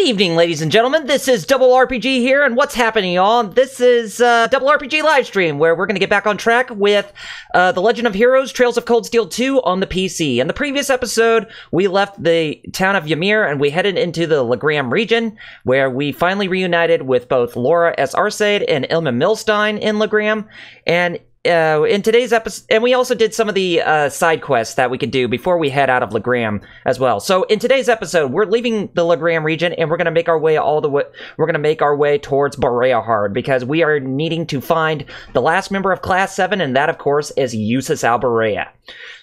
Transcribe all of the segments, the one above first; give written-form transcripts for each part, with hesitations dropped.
evening, ladies and gentlemen. This is Double RPG here, and what's happening, y'all? This is Double RPG Livestream, where we're going to get back on track with The Legend of Heroes, Trails of Cold Steel 2 on the PC. In the previous episode, we left the town of Ymir, and we headed into the Legram region, where we finally reunited with both Laura S. Arcade and Ilma Milstein in Legram, and in today's episode, and we also did some of the side quests that we could do before we head out of Legram as well. So in today's episode, we're leaving the Legram region, and we're going to make our way we're going to make our way towards Boreahard, because we are needing to find the last member of Class 7, and that, of course, is Usus Alborea.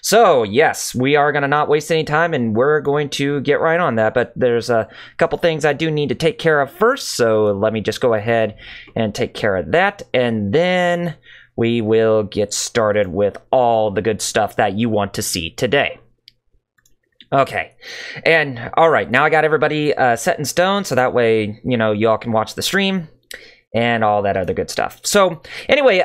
So yes, we are going to not waste any time, and we're going to get right on that. But there's a couple things I do need to take care of first, so let me just go ahead and take care of that, and then we will get started with all the good stuff that you want to see today. Okay, and alright, now I got everybody set in stone, so that way, you know, y'all can watch the stream and all that other good stuff. So, anyway,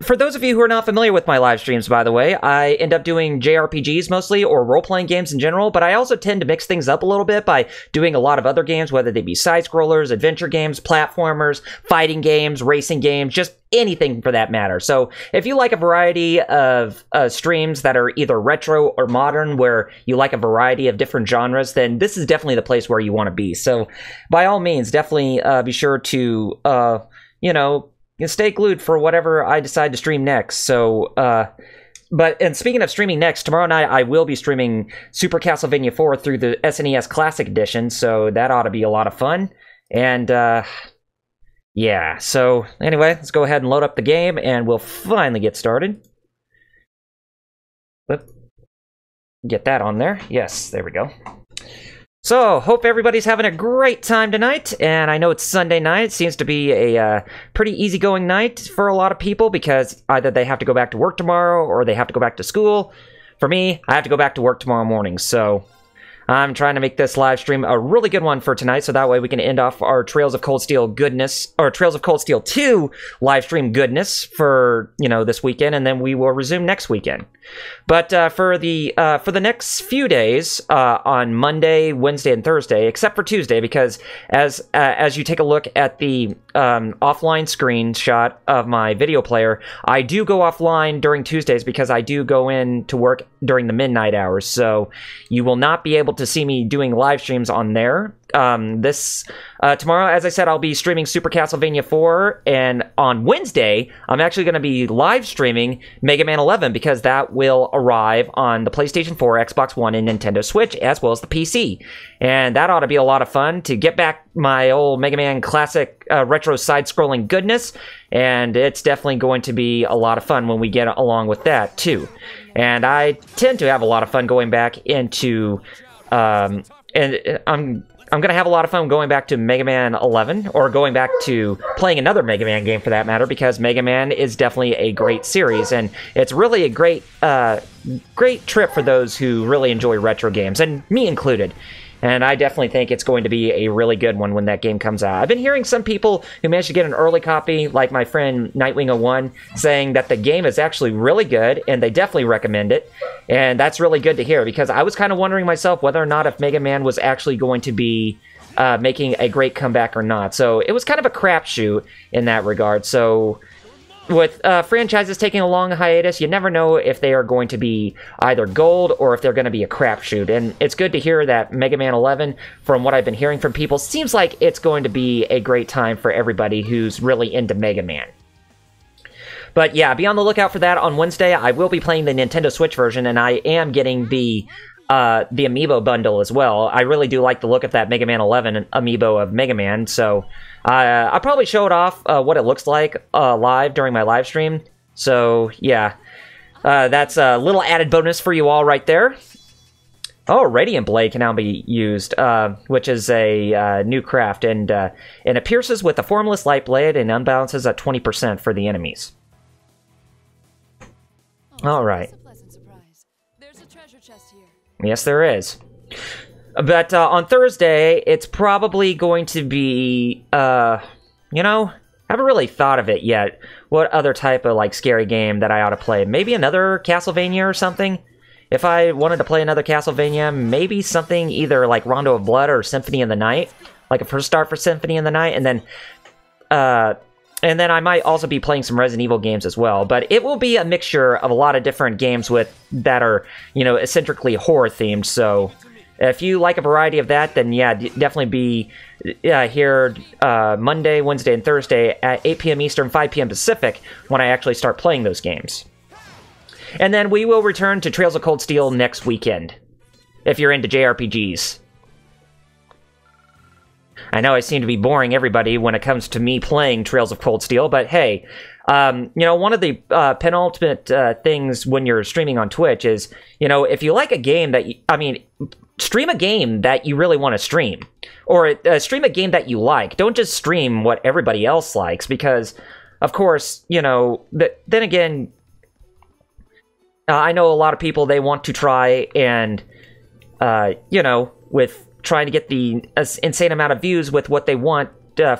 for those of you who are not familiar with my live streams, by the way, I end up doing JRPGs mostly, or role-playing games in general, but I also tend to mix things up a little bit by doing a lot of other games, whether they be side-scrollers, adventure games, platformers, fighting games, racing games, just anything for that matter. So if you like a variety of streams that are either retro or modern, where you like a variety of different genres, then this is definitely the place where you want to be. So by all means, definitely be sure to, you know, stay glued for whatever I decide to stream next. So, and speaking of streaming next, tomorrow night I will be streaming Super Castlevania 4 through the SNES Classic Edition, so that ought to be a lot of fun. And, yeah, so anyway, let's go ahead and load up the game, and we'll finally get started. Get that on there. Yes, there we go. So, hope everybody's having a great time tonight, and I know it's Sunday night. It seems to be a pretty easygoing night for a lot of people, because either they have to go back to work tomorrow, or they have to go back to school. For me, I have to go back to work tomorrow morning, so I'm trying to make this live stream a really good one for tonight, so that way we can end off our Trails of Cold Steel goodness, or Trails of Cold Steel 2 live stream goodness for, you know, this weekend, and then we will resume next weekend. But for the next few days, on Monday, Wednesday, and Thursday, except for Tuesday, because as you take a look at the offline screenshot of my video player, I do go offline during Tuesdays because I do go in to work during the midnight hours, so you will not be able to see me doing live streams on there. Tomorrow, as I said, I'll be streaming Super Castlevania 4, and on Wednesday, I'm actually going to be live streaming Mega Man 11, because that will arrive on the PlayStation 4, Xbox One, and Nintendo Switch, as well as the PC. And that ought to be a lot of fun to get back my old Mega Man classic retro side-scrolling goodness, and it's definitely going to be a lot of fun when we get along with that, too. And I tend to have a lot of fun going back into, and I'm going to have a lot of fun going back to Mega Man 11, or going back to playing another Mega Man game for that matter, because Mega Man is definitely a great series, and it's really a great trip for those who really enjoy retro games, and me included. And I definitely think it's going to be a really good one when that game comes out. I've been hearing some people who managed to get an early copy, like my friend Nightwing01, saying that the game is actually really good, and they definitely recommend it. And that's really good to hear, because I was kind of wondering myself whether or not if Mega Man was actually going to be making a great comeback or not. So it was kind of a crapshoot in that regard. So with franchises taking a long hiatus, you never know if they are going to be either gold or if they're going to be a crapshoot. And it's good to hear that Mega Man 11, from what I've been hearing from people, seems like it's going to be a great time for everybody who's really into Mega Man. But yeah, be on the lookout for that on Wednesday. I will be playing the Nintendo Switch version, and I am getting the Amiibo bundle as well. I really do like the look of that Mega Man 11 Amiibo of Mega Man, so I'll probably show it off what it looks like live during my live stream. So yeah, that's a little added bonus for you all right there. Oh, Radiant Blade can now be used, which is a new craft, and it pierces with a formless light blade and unbalances at 20% for the enemies. All right. Yes, there is. But on Thursday, it's probably going to be, you know, I haven't really thought of it yet. What other type of, like, scary game that I ought to play? Maybe another Castlevania or something? If I wanted to play another Castlevania, maybe something either like Rondo of Blood or Symphony of the Night. like a first start for Symphony in the Night, and then I might also be playing some Resident Evil games as well. But it will be a mixture of a lot of different games that are, you know, eccentrically horror themed. So if you like a variety of that, then yeah, definitely be here Monday, Wednesday, and Thursday at 8 p.m. Eastern, 5 p.m. Pacific when I actually start playing those games. And then we will return to Trails of Cold Steel next weekend, if you're into JRPGs. I know I seem to be boring everybody when it comes to me playing Trails of Cold Steel, but hey, you know, one of the penultimate things when you're streaming on Twitch is, you know, if you like a game that, stream a game that you really want to stream. Or stream a game that you like. Don't just stream what everybody else likes, because, of course, you know, then again, I know a lot of people, they want to try and, you know, with trying to get the insane amount of views with what they want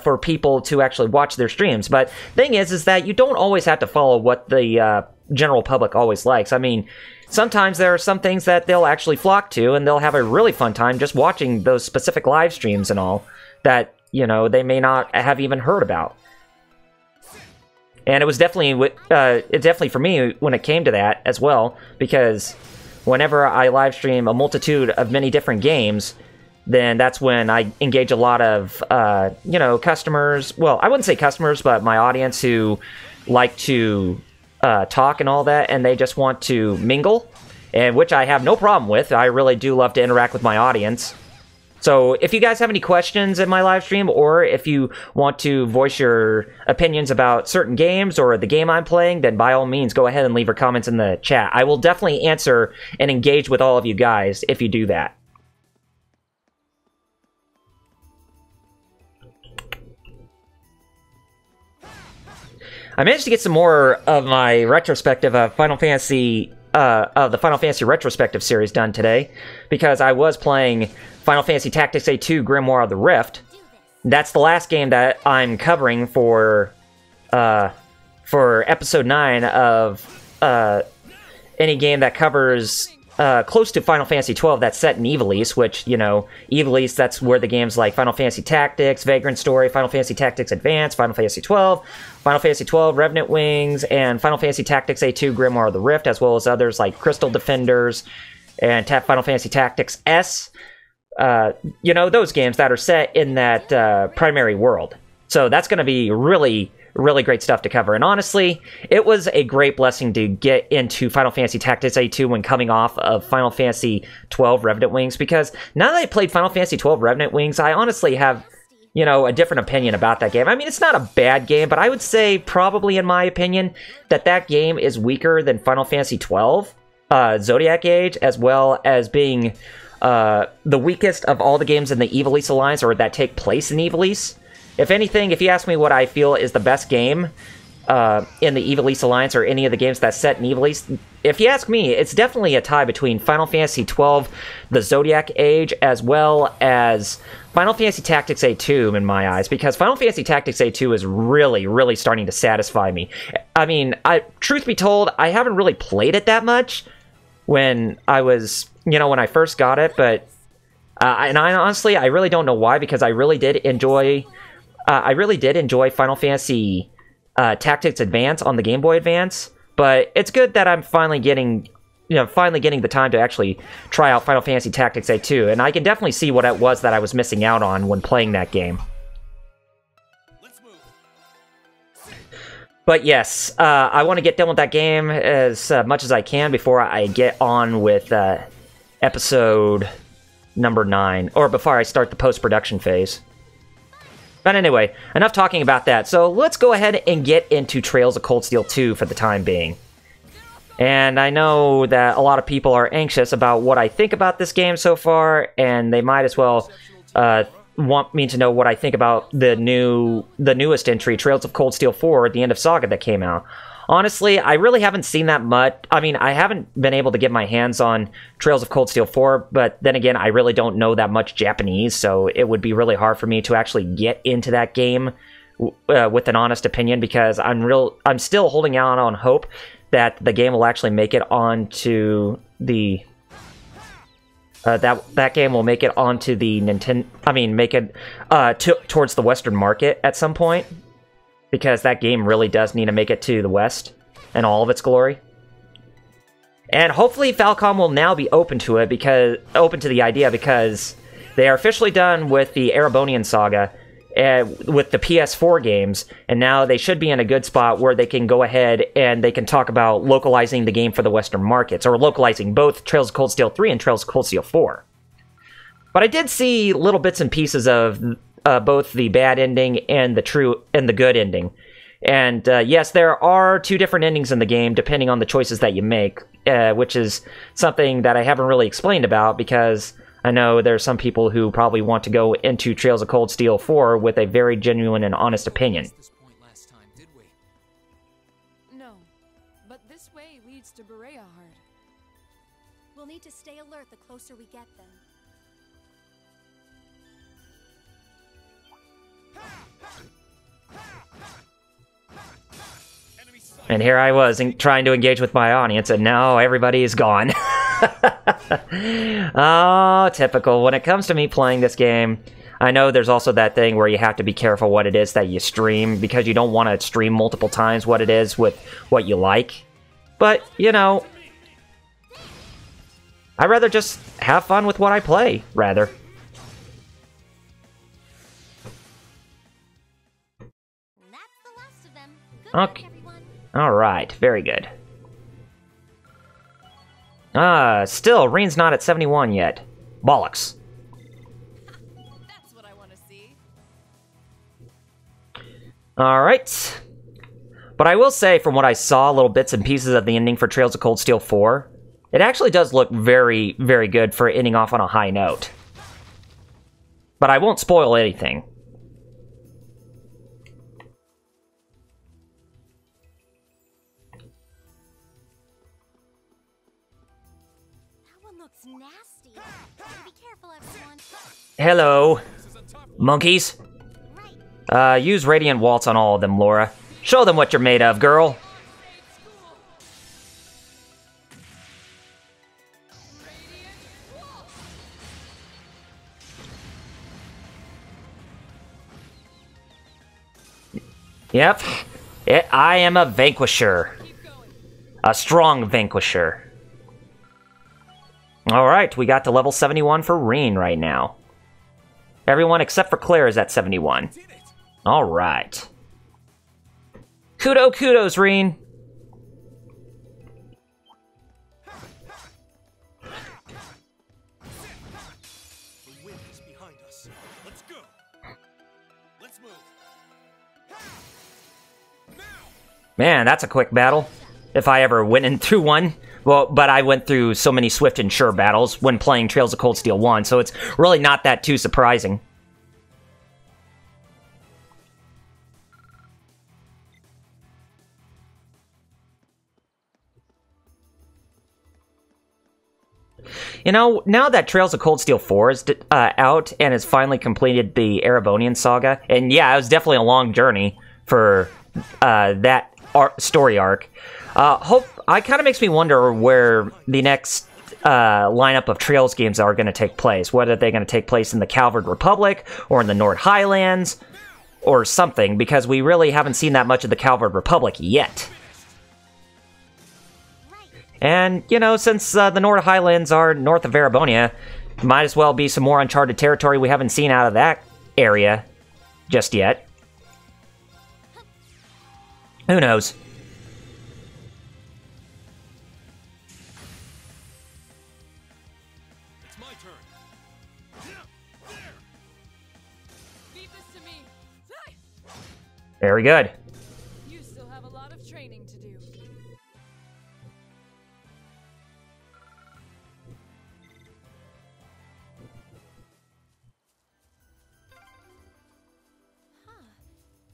for people to actually watch their streams. But thing is that you don't always have to follow what the general public always likes. I mean, sometimes there are some things that they'll actually flock to, and they'll have a really fun time just watching those specific live streams and all that, you know, they may not have even heard about. And it was definitely for me when it came to that as well, because whenever I live stream a multitude of many different games, then that's when I engage a lot of, you know, customers. Well, I wouldn't say customers, but my audience who like to talk and all that, and they just want to mingle, and which I have no problem with. I really do love to interact with my audience. So if you guys have any questions in my live stream, or if you want to voice your opinions about certain games or the game I'm playing, then by all means go ahead and leave your comments in the chat. I will definitely answer and engage with all of you guys if you do that. I managed to get some more of my retrospective of Final Fantasy, of the Final Fantasy retrospective series done today, because I was playing Final Fantasy Tactics A2 Grimoire of the Rift. That's the last game that I'm covering for episode 9 of any game that covers close to Final Fantasy 12 that's set in Ivalice, which, you know, Ivalice, that's where the games like Final Fantasy Tactics, Vagrant Story, Final Fantasy Tactics Advance, Final Fantasy 12, Final Fantasy 12 Revenant Wings, and Final Fantasy Tactics A2 Grimoire of the Rift, as well as others like Crystal Defenders and Final Fantasy Tactics S. You know, those games that are set in that primary world. So that's going to be really great stuff to cover. And honestly, it was a great blessing to get into Final Fantasy Tactics A2 when coming off of Final Fantasy 12 Revenant Wings, because now that I played Final Fantasy 12 Revenant Wings, I honestly have, you know, a different opinion about that game. I mean, it's not a bad game, but I would say probably, in my opinion, that game is weaker than Final Fantasy 12 Zodiac Age, as well as being the weakest of all the games in the Ivalice Alliance, or that take place in Ivalice. If anything, if you ask me what I feel is the best game in the Ivalice Alliance, or any of the games that's set in Ivalice, if you ask me, it's definitely a tie between Final Fantasy 12, the Zodiac Age, as well as Final Fantasy Tactics A2 in my eyes, because Final Fantasy Tactics A2 is really starting to satisfy me. I mean, truth be told, I haven't really played it that much when I was, you know, when I first got it, but and honestly, I really don't know why, because I really did enjoy Final Fantasy Tactics Advance on the Game Boy Advance, but it's good that I'm finally getting the time to actually try out Final Fantasy Tactics A2, and I can definitely see what it was that I was missing out on when playing that game. But yes, I want to get done with that game as much as I can before I get on with episode number 9, or before I start the post-production phase. But anyway, enough talking about that. So let's go ahead and get into Trails of Cold Steel 2 for the time being. And I know that a lot of people are anxious about what I think about this game so far, and they might as well want me to know what I think about the newest entry, Trails of Cold Steel 4, the End of Saga, that came out. Honestly, I really haven't seen that much. I mean, I haven't been able to get my hands on Trails of Cold Steel 4, but then again, I really don't know that much Japanese, so it would be really hard for me to actually get into that game with an honest opinion, because I'm still holding out on hope that the game will actually make it onto the that game will make it onto the Nintendo. I mean, make it towards the Western market at some point, because that game really does need to make it to the West in all of its glory. And hopefully, Falcom will now be open to it, open to the idea, because they are officially done with the Erebonian saga. With the PS4 games, and now they should be in a good spot where they can go ahead and they can talk about localizing the game for the Western markets, or localizing both Trails of Cold Steel 3 and Trails of Cold Steel 4. But I did see little bits and pieces of both the bad ending and the good ending. And yes, there are 2 different endings in the game depending on the choices that you make, which is something that I haven't really explained about, because I know there's some people who probably want to go into Trails of Cold Steel 4 with a very genuine and honest opinion. No, but this way leads to Berea Heart. We'll need to stay alert the closer we get then. And here I was trying to engage with my audience, and now everybody is gone. Oh, typical. When it comes to me playing this game, I know there's also that thing where you have to be careful what it is that you stream, because you don't want to stream multiple times what it is with what you like. But, you know, I'd rather just have fun with what I play, rather. That's the last of them. Good work, Okay. everyone. Alright, very good. Still, Reen's not at 71 yet. Bollocks. That's what I want to see. Alright. But I will say, from what I saw, little bits and pieces of the ending for Trails of Cold Steel 4, it actually does look very, very good for ending off on a high note. But I won't spoil anything. Looks nasty. Be careful, everyone. Hello, monkeys. Right. Use Radiant Waltz on all of them, Laura. Show them what you're made of, girl. Yep. I am a vanquisher. A strong vanquisher. Alright, we got to level 71 for Reen right now. Everyone except for Claire is at 71. Alright. Kudos, Reen. The wind is behind us. Let's go. Let's move. Now. Man, that's a quick battle. If I ever went in through one. Well, but I went through so many swift and sure battles when playing Trails of Cold Steel 1, so it's really not that too surprising. You know, now that Trails of Cold Steel 4 is out and has finally completed the Erebonian saga, and yeah, it was definitely a long journey for that story arc. It kind of makes me wonder where the next lineup of Trails games are going to take place. Whether they're going to take place in the Calvard Republic, or in the Nord Highlands, or something, because we really haven't seen that much of the Calvard Republic yet. And, you know, since the Nord Highlands are north of Erebonia, might as well be some more uncharted territory we haven't seen out of that area just yet. Who knows? It's my turn. There. Leave this to me. Very good. You still have a lot of training to do.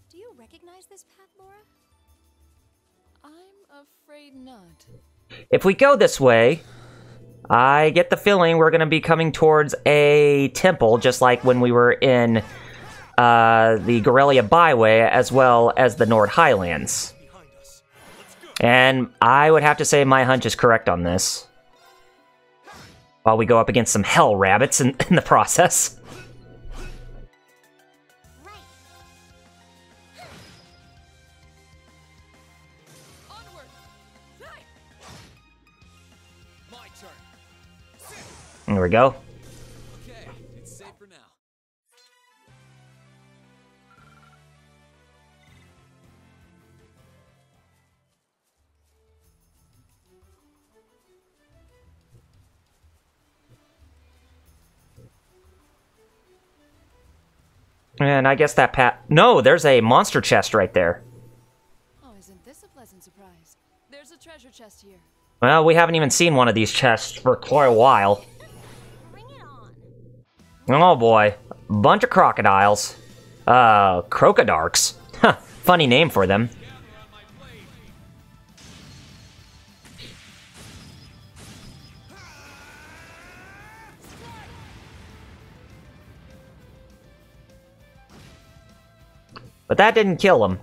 Do you recognize this path, Laura? I'm afraid not. If we go this way, I get the feeling we're going to be coming towards a temple, just like when we were in the Gorelia Byway, as well as the Nord Highlands. Behind us. Let's go. And I would have to say my hunch is correct on this. While we go up against some hell rabbits in the process. Onward. My turn. There we go. Okay, it's safe for now. And I guess that No, there's a monster chest right there. Oh, isn't this a pleasant surprise? There's a treasure chest here. Well, we haven't even seen one of these chests for quite a while. Bring it on. Oh boy. Bunch of crocodiles. Crocodarks. Huh, funny name for them. But that didn't kill him.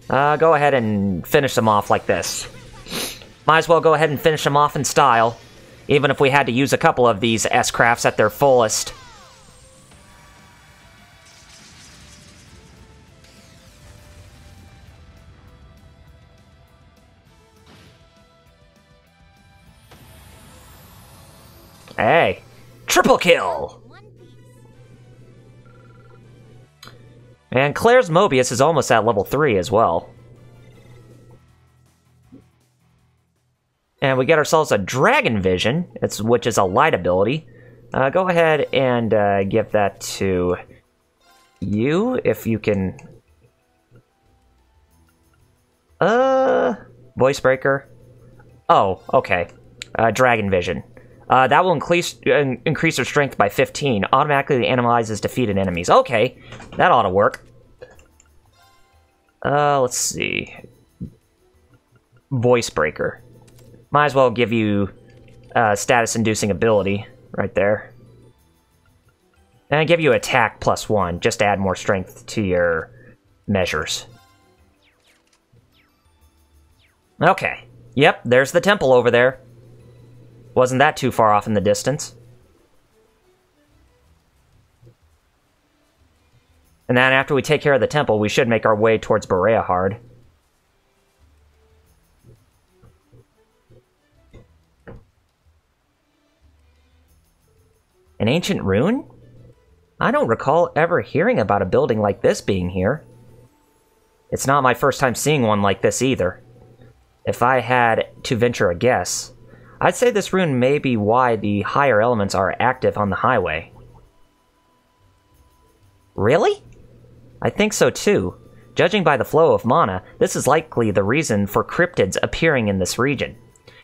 Go ahead and finish them off like this. Might as well go ahead and finish them off in style. Even if we had to use a couple of these S-crafts at their fullest. Hey! Triple kill! One piece. And Claire's Mobius is almost at level 3 as well. And we get ourselves a Dragon Vision, which is a light ability. Go ahead and give that to you, if you can... Voice Breaker? Oh, okay. Dragon Vision. That will increase your strength by 15. Automatically analyzes defeated enemies. Okay, that ought to work. Let's see. Voice Breaker. Might as well give you status-inducing ability right there. And I give you attack +1, just to add more strength to your measures. Okay. Yep, there's the temple over there. Wasn't that too far off in the distance. And then after we take care of the temple, we should make our way towards Bereahard. An ancient ruin? I don't recall ever hearing about a building like this being here. It's not my first time seeing one like this either. If I had to venture a guess, I'd say this ruin may be why the higher elements are active on the highway. Really? I think so too. Judging by the flow of mana, this is likely the reason for cryptids appearing in this region.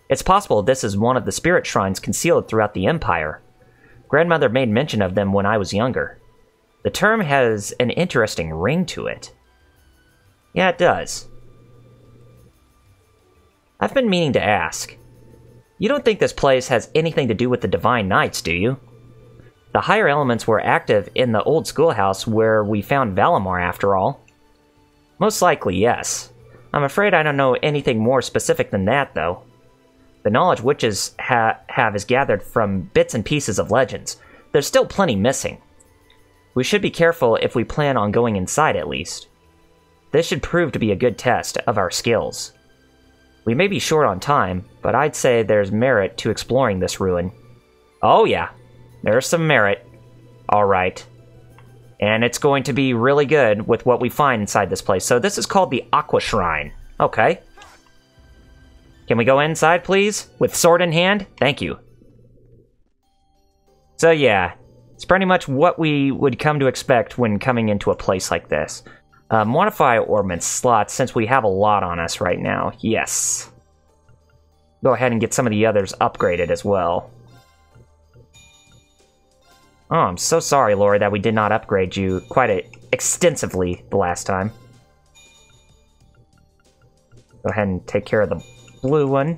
It's possible this is one of the spirit shrines concealed throughout the Empire. Grandmother made mention of them when I was younger. The term has an interesting ring to it. Yeah, it does. I've been meaning to ask. You don't think this place has anything to do with the Divine Knights, do you? The higher elements were active in the old schoolhouse where we found Valimar, after all. Most likely, yes. I'm afraid I don't know anything more specific than that, though. The knowledge witches have is gathered from bits and pieces of legends. There's still plenty missing. We should be careful if we plan on going inside, at least. This should prove to be a good test of our skills. We may be short on time, but I'd say there's merit to exploring this ruin. Oh yeah, there's some merit. Alright. And it's going to be really good with what we find inside this place. So this is called the Aqua Shrine. Okay. Can we go inside, please? With sword in hand? Thank you. So yeah, it's pretty much what we would come to expect when coming into a place like this. Modify ornament slots, since we have a lot on us right now. Yes. Go ahead and get some of the others upgraded as well. Oh, I'm so sorry, Laura, that we did not upgrade you quite extensively the last time. Go ahead and take care of the blue one.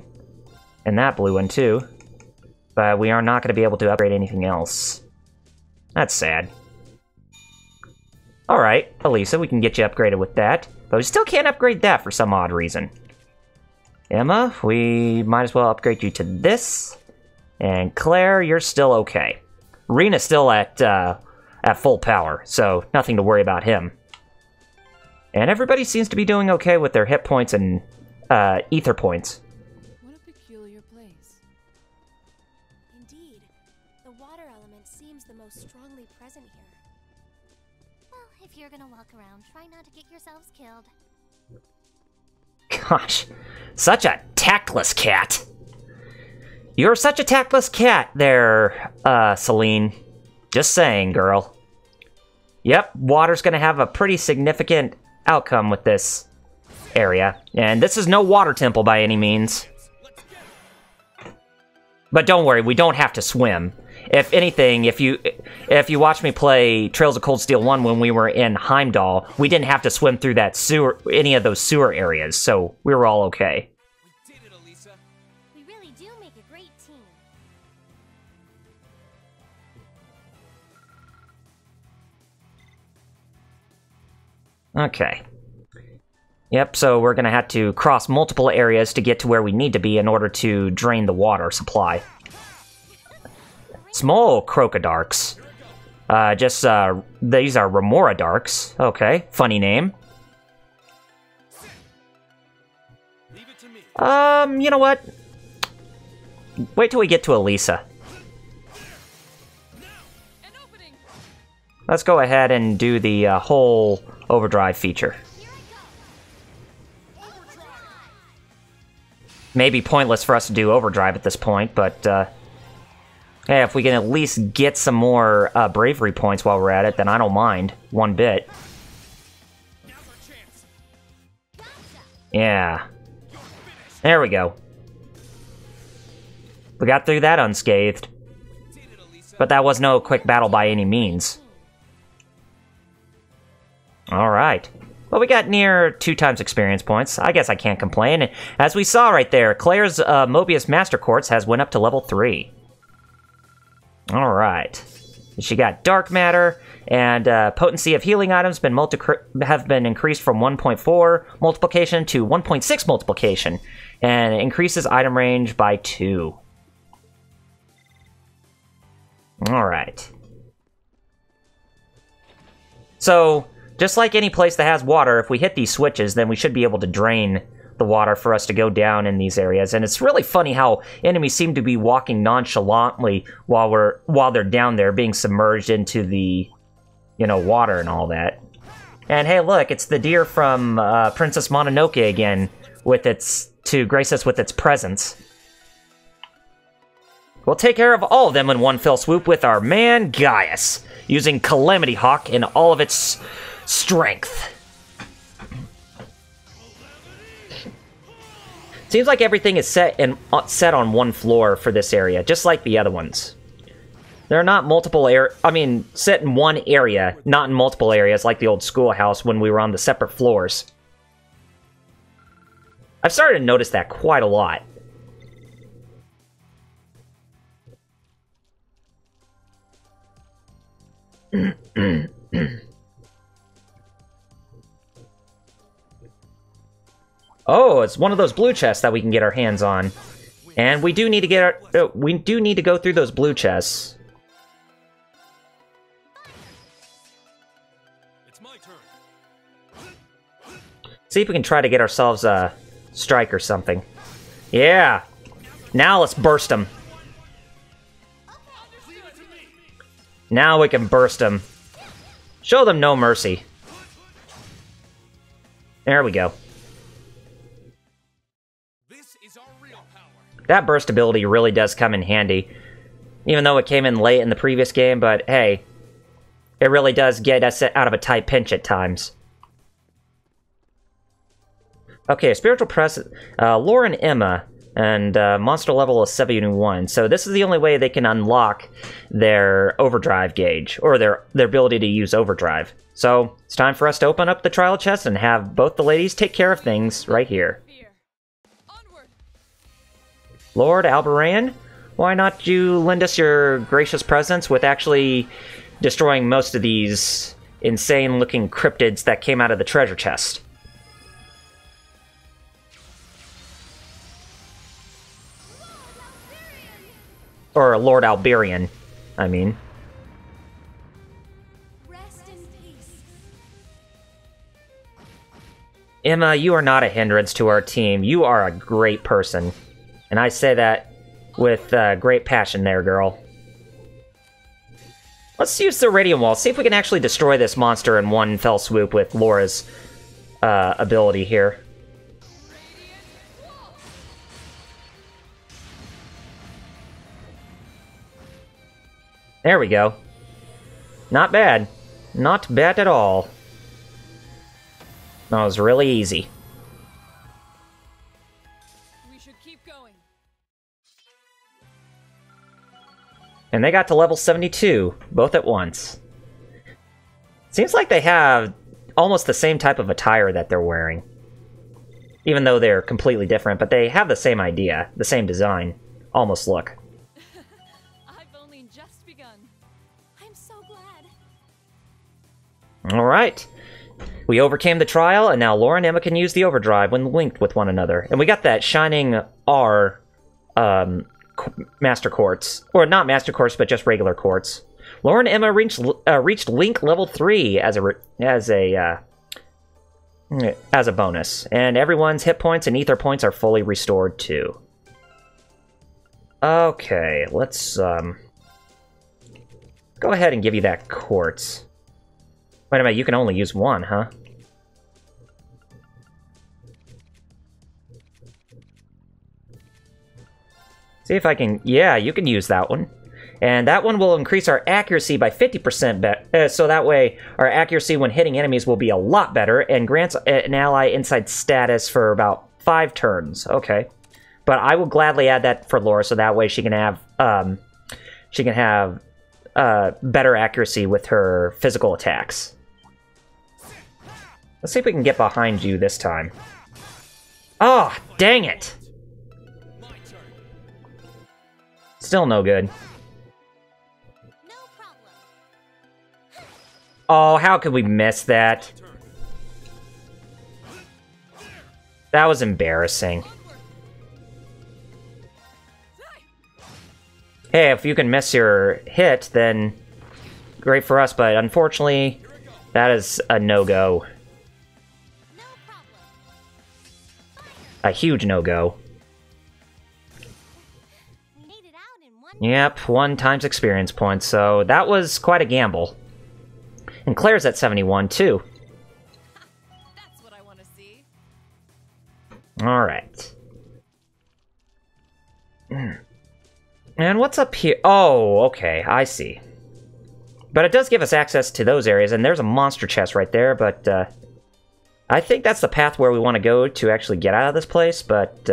And that blue one, too. But we are not going to be able to upgrade anything else. That's sad. Alright, Elisa, we can get you upgraded with that. But we still can't upgrade that for some odd reason. Emma, we might as well upgrade you to this. And Claire, you're still okay. Rena's still at full power, so nothing to worry about him. And everybody seems to be doing okay with their hit points and ether points. What a peculiar place. Indeed, the water element seems the most strongly present here. Well, if you're gonna walk around, try not to get yourselves killed. Gosh, such a tactless cat. You're such a tactless cat there, Celine. Just saying, girl. Yep, water's gonna have a pretty significant outcome with this area. And this is no water temple by any means. But don't worry, we don't have to swim. If anything, if you watch me play Trails of Cold Steel 1 when we were in Heimdall, we didn't have to swim through that sewer, any of those sewer areas, so we were all okay. We did it, Elisa. We really do make a great team. Okay. Yep, so we're gonna have to cross multiple areas to get to where we need to be in order to drain the water supply. Small Crocodarks. These are Remora Darks. Okay, funny name. Leave it to me. You know what? Wait till we get to Elisa. An opening. Let's go ahead and do the whole overdrive feature. Maybe pointless for us to do overdrive at this point, but hey, if we can at least get some more bravery points while we're at it, then I don't mind one bit. Now's our chance. Yeah. There we go. We got through that unscathed. Did it, Elisa. But that was no quick battle by any means. Alright. Well, we got near 2 times experience points. I guess I can't complain. As we saw right there, Claire's Mobius Master Quartz has went up to level 3. Alright. She got Dark Matter, and potency of healing items have been increased from 1.4 multiplication to 1.6 multiplication, and it increases item range by 2. Alright. So, just like any place that has water, if we hit these switches, then we should be able to drain the water for us to go down in these areas. And it's really funny how enemies seem to be walking nonchalantly while they're down there, being submerged into the, water and all that. And hey, look, it's the deer from Princess Mononoke again, to grace us with its presence. We'll take care of all of them in one fell swoop with our man Gaius, using Calamity Hawk in all of its strength. Seems like everything is set on one floor for this area, just like the other ones. There are not multiple set in one area, not in multiple areas like the old schoolhouse when we were on the separate floors. I've started to notice that quite a lot. Oh, it's one of those blue chests that we can get our hands on, and we do need to go through those blue chests. It's my turn. See if we can try to get ourselves a strike or something. Yeah, now let's burst them. Now we can burst them. Show them no mercy. There we go. That burst ability really does come in handy. Even though it came in late in the previous game, but hey, it really does get us out of a tight pinch at times. Okay, Spiritual Presence, Laura and Emma, and monster level is 71. So this is the only way they can unlock their overdrive gauge, or their ability to use overdrive. So it's time for us to open up the trial chest and have both the ladies take care of things right here. Onward. Lord Alberaean, why not you lend us your gracious presence with actually destroying most of these insane-looking cryptids that came out of the treasure chest? Or Lord Alberian, I mean. Rest in peace. Emma, you are not a hindrance to our team. You are a great person. And I say that with great passion there, girl. Let's use the Radiant Wall. See if we can actually destroy this monster in one fell swoop with Laura's ability here. There we go. Not bad. Not bad at all. That was really easy. We should keep going. And they got to level 72, both at once. Seems like they have almost the same type of attire that they're wearing. Even though they're completely different, but they have the same idea, the same design. Almost look. I've only just begun. I'm so glad. Alright. We overcame the trial, and now Laura and Emma can use the overdrive when linked with one another. And we got that Shining R Master Quartz. Or not Master Quartz, but just regular Quartz. Laura and Emma reached Link level 3 as a bonus. And everyone's hit points and ether points are fully restored too. Okay, let's go ahead and give you that quartz. Wait a minute, you can only use one, huh? See if I can... Yeah, you can use that one. And that one will increase our accuracy by 50%, so that way our accuracy when hitting enemies will be a lot better, and grants an ally inside status for about 5 turns. Okay. But I will gladly add that for Laura, so that way she can have better accuracy with her physical attacks. Let's see if we can get behind you this time. Oh, dang it! Still no good. No problem. Oh, how could we miss that? That was embarrassing. Hey, if you can miss your hit, then great for us, but unfortunately, that is a no-go. No problem. A huge no-go. Made it out in one. Yep, 1 times experience points, so that was quite a gamble. And Claire's at 71, too. That's what I want to see. Alright. And what's up here? Oh, okay, I see. But it does give us access to those areas, and there's a monster chest right there, but I think that's the path where we want to go to actually get out of this place, but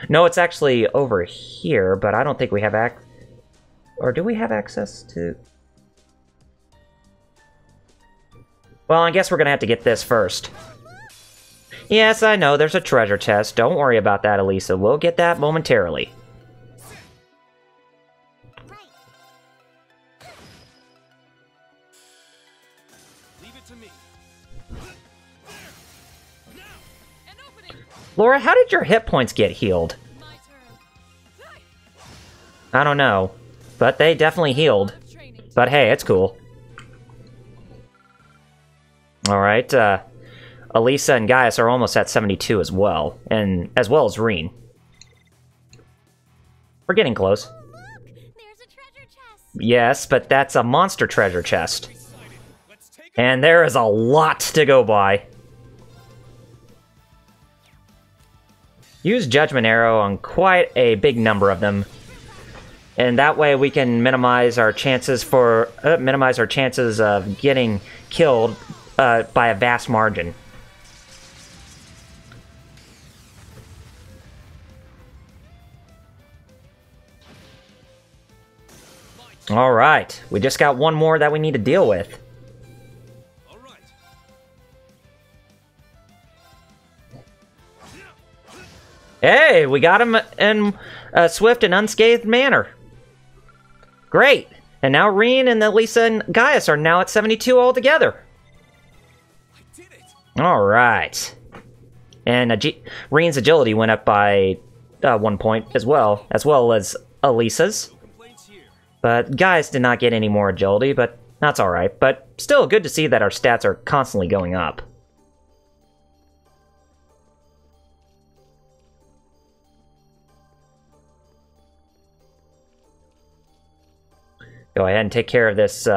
no, it's actually over here, but I don't think we have or do we have access to... Well, I guess we're gonna have to get this first. Yes, I know, there's a treasure chest. Don't worry about that, Elisa. We'll get that momentarily. Laura, how did your hit points get healed? My turn. I don't know, but they definitely healed. Training. But hey, it's cool. Alright, Elisa and Gaius are almost at 72 as well, and as well as Reen. We're getting close. Look, there's a treasure chest. Yes, but that's a monster treasure chest. And there is a lot to go by. Use Judgment Arrow on quite a big number of them. And that way we can minimize our chances of getting killed by a vast margin. Alright, we just got one more that we need to deal with. Hey, we got him in a swift and unscathed manner. Great! And now Reen and Elisa and Gaius are now at 72 altogether. I did it. Alright. And Reen's agility went up by 1 point as well as Elisa's. No complaints here. But guys did not get any more agility, but that's alright. But still good to see that our stats are constantly going up. Go ahead and take care of this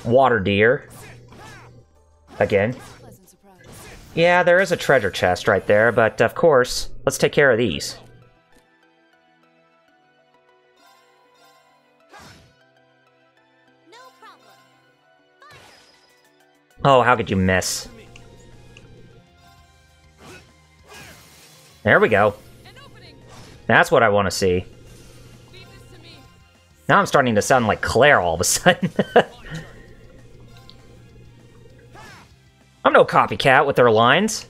water deer. Again. Pleasant surprise. Yeah, there is a treasure chest right there, but of course, let's take care of these. No problem. Oh, how could you miss? There we go. An opening. That's what I want to see. Leave this to me. Now I'm starting to sound like Claire all of a sudden. I'm no copycat with their lines.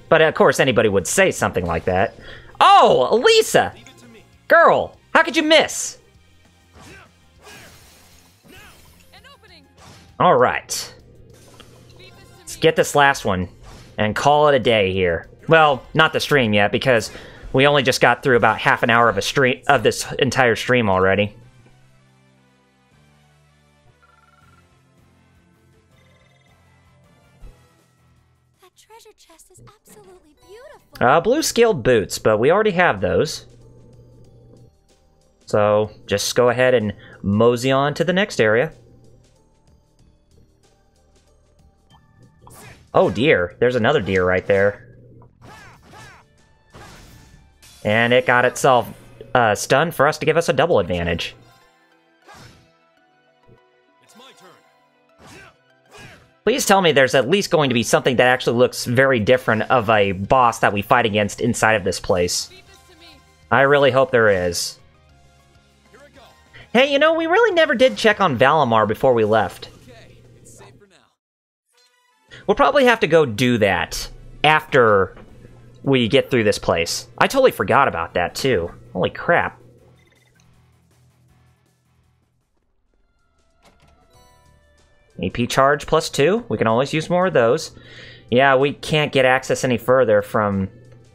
But of course anybody would say something like that. Oh, Elisa! Leave it to me. Girl, how could you miss? An opening. Alright. Leave this to Let's me. get this last one and call it a day here. Well, not the stream yet, because we only just got through about half an hour of a stream of this entire stream already. That treasure chest is absolutely beautiful. Blue scaled boots, but we already have those. So, just go ahead and mosey on to the next area. Oh dear, there's another deer right there. And it got itself stunned for us to give us a double advantage. It's my turn. Please tell me there's at least going to be something that actually looks very different of a boss that we fight against inside of this place. Leave this to me. I really hope there is. Here I go. Hey, you know, we really never did check on Valimar before we left. Okay, it's safe for now. We'll probably have to go do that after we get through this place. I totally forgot about that, too. Holy crap. AP charge plus 2. We can always use more of those. Yeah, we can't get access any further from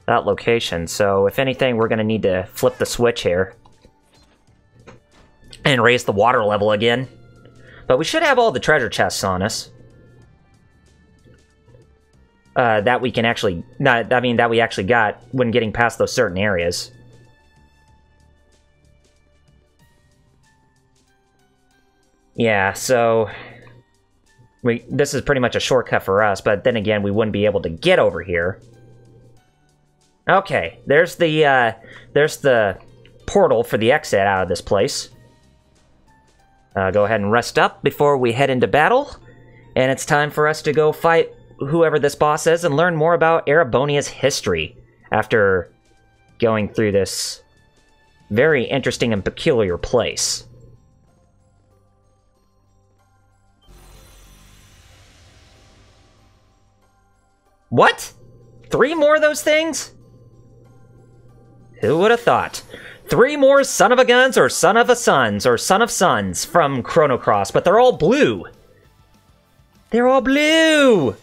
that location, so if anything, we're going to need to flip the switch here. And raise the water level again. But we should have all the treasure chests on us. That we can actually... that we actually got when getting past those certain areas. Yeah, so... this is pretty much a shortcut for us, but then again, we wouldn't be able to get over here. Okay, there's the portal for the exit out of this place. Go ahead and rest up before we head into battle. And it's time for us to go fight whoever this boss is and learn more about Erebonia's history after going through this very interesting and peculiar place. What? 3 more of those things? Who would have thought? 3 more son of a guns or son of a sons or son of sons from Chrono Cross, but they're all blue. They're all blue!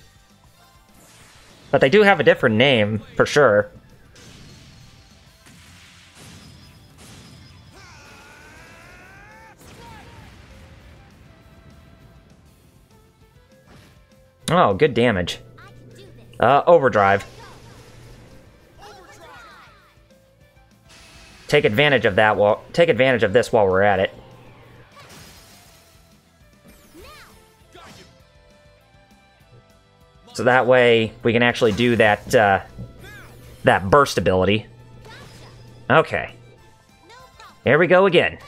But they do have a different name, for sure. Oh, good damage. Overdrive. Take advantage of that take advantage of this while we're at it. So that way we can actually do that that burst ability. Okay. Here we go again.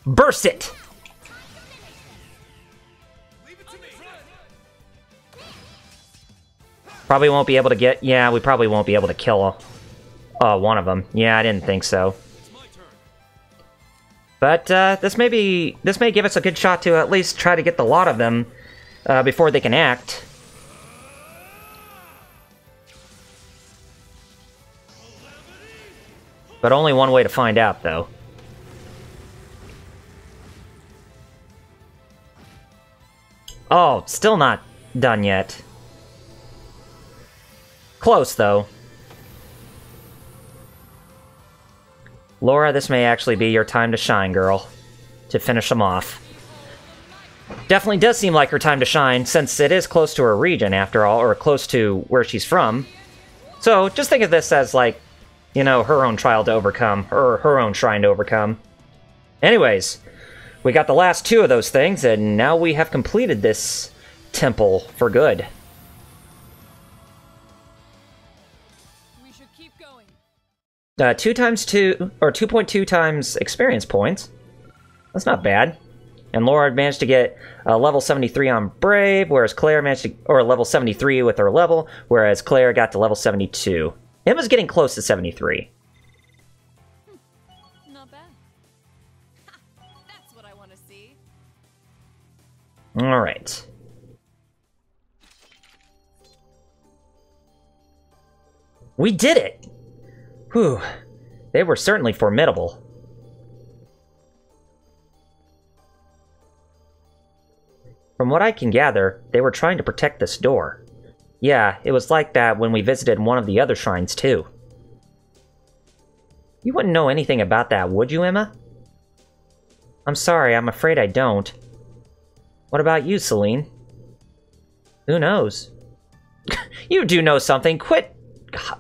Burst it. Probably won't be able to get... Yeah, we probably won't be able to kill one of them. Yeah, I didn't think so. But this may give us a good shot to at least try to get the lot of them before they can act. But only one way to find out, though. Oh, still not done yet. Close, though. Laura, this may actually be your time to shine, girl. To finish them off. Definitely does seem like her time to shine, since it is close to her region, after all, or close to where she's from. So, just think of this as, like, you know, her own trial to overcome, or her own shrine to overcome. Anyways, we got the last two of those things, and now we have completed this temple for good. We should keep going. 2.2 times experience points. That's not bad. And Laura managed to get level 73 on Brave, whereas Claire managed to, or level 73 with her level, whereas Claire got to level 72. Emma's getting close to 73. Not bad. Ha, that's what I want to see. Alright. We did it! Whew. They were certainly formidable. From what I can gather, they were trying to protect this door. Yeah, it was like that when we visited one of the other shrines, too. You wouldn't know anything about that, would you, Emma? I'm sorry, I'm afraid I don't. What about you, Celine? Who knows? You do know something. Quit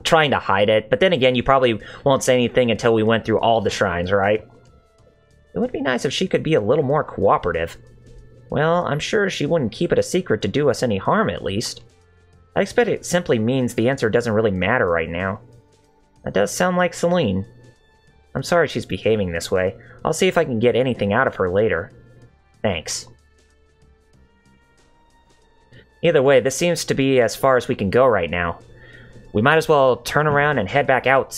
trying to hide it. But then again, you probably won't say anything until we went through all the shrines, right? It would be nice if she could be a little more cooperative. Well, I'm sure she wouldn't keep it a secret to do us any harm, at least. I expect it simply means the answer doesn't really matter right now. That does sound like Celine. I'm sorry she's behaving this way. I'll see if I can get anything out of her later. Thanks. Either way, this seems to be as far as we can go right now. We might as well turn around and head back out.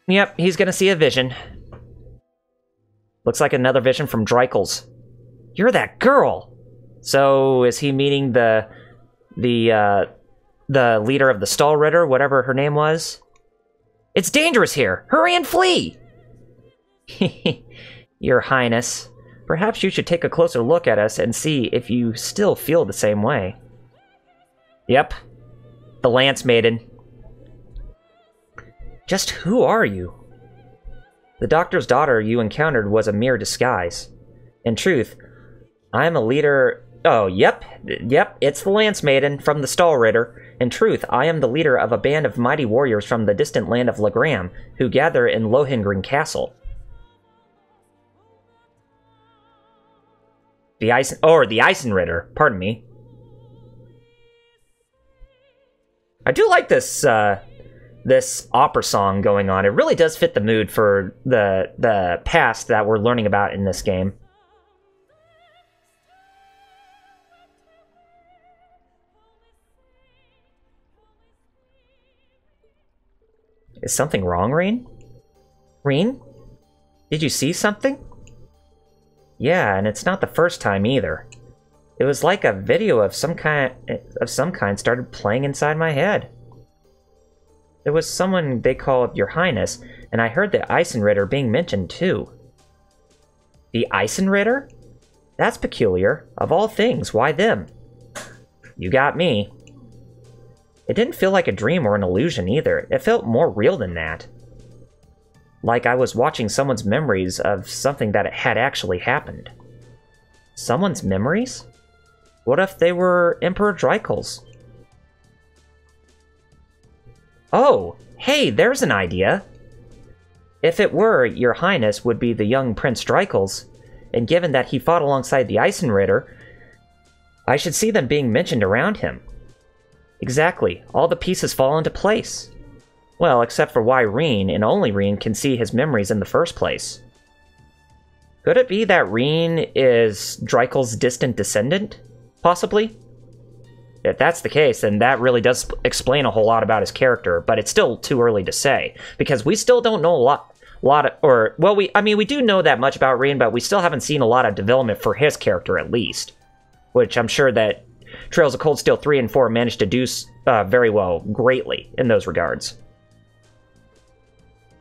Yep, he's gonna see a vision. Looks like another vision from Dreikel's. You're that girl! So, is he meeting the leader of the Stall Ritter, whatever her name was? It's dangerous here! Hurry and flee! Your Highness, perhaps you should take a closer look at us and see if you still feel the same way. Yep. The Lance Maiden. Just who are you? The doctor's daughter you encountered was a mere disguise. In truth, I am a leader... Oh, yep, it's the Lance Maiden from the Stall Ritter. In truth, I am the leader of a band of mighty warriors from the distant land of Legram, who gather in Lohengrin Castle. The Eisenritter, pardon me. I do like this, this opera song going on. It really does fit the mood for the past that we're learning about in this game. Is something wrong, Reen? Reen? Did you see something? Yeah, and it's not the first time either. It was like a video of some kind started playing inside my head. There was someone they called Your Highness, and I heard the Eisenritter being mentioned too. The Eisenritter? That's peculiar. Of all things, why them? You got me. It didn't feel like a dream or an illusion either. It felt more real than that. Like I was watching someone's memories of something that had actually happened. Someone's memories? What if they were Emperor Dreikel's? Oh, hey, there's an idea. If it were, Your Highness would be the young Prince Dreikel's, and given that he fought alongside the Eisenritter, I should see them being mentioned around him. Exactly, all the pieces fall into place. Well, except for why Reen, and only Reen, can see his memories in the first place. Could it be that Reen is Dreikel's distant descendant? Possibly? If that's the case, then that really does explain a whole lot about his character, but it's still too early to say, because we still don't know we do know that much about Reen, but we still haven't seen a lot of development for his character, at least. Which I'm sure that Trails of Cold Steel 3 and 4 managed to do very well, greatly, in those regards.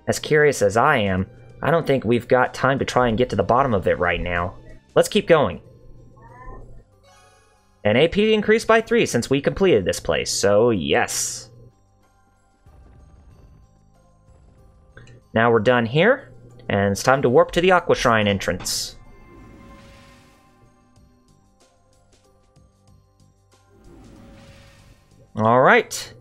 As curious as I am, I don't think we've got time to try and get to the bottom of it right now. Let's keep going. And AP increased by 3 since we completed this place, so yes. Now we're done here, and it's time to warp to the Aqua Shrine entrance. Alright.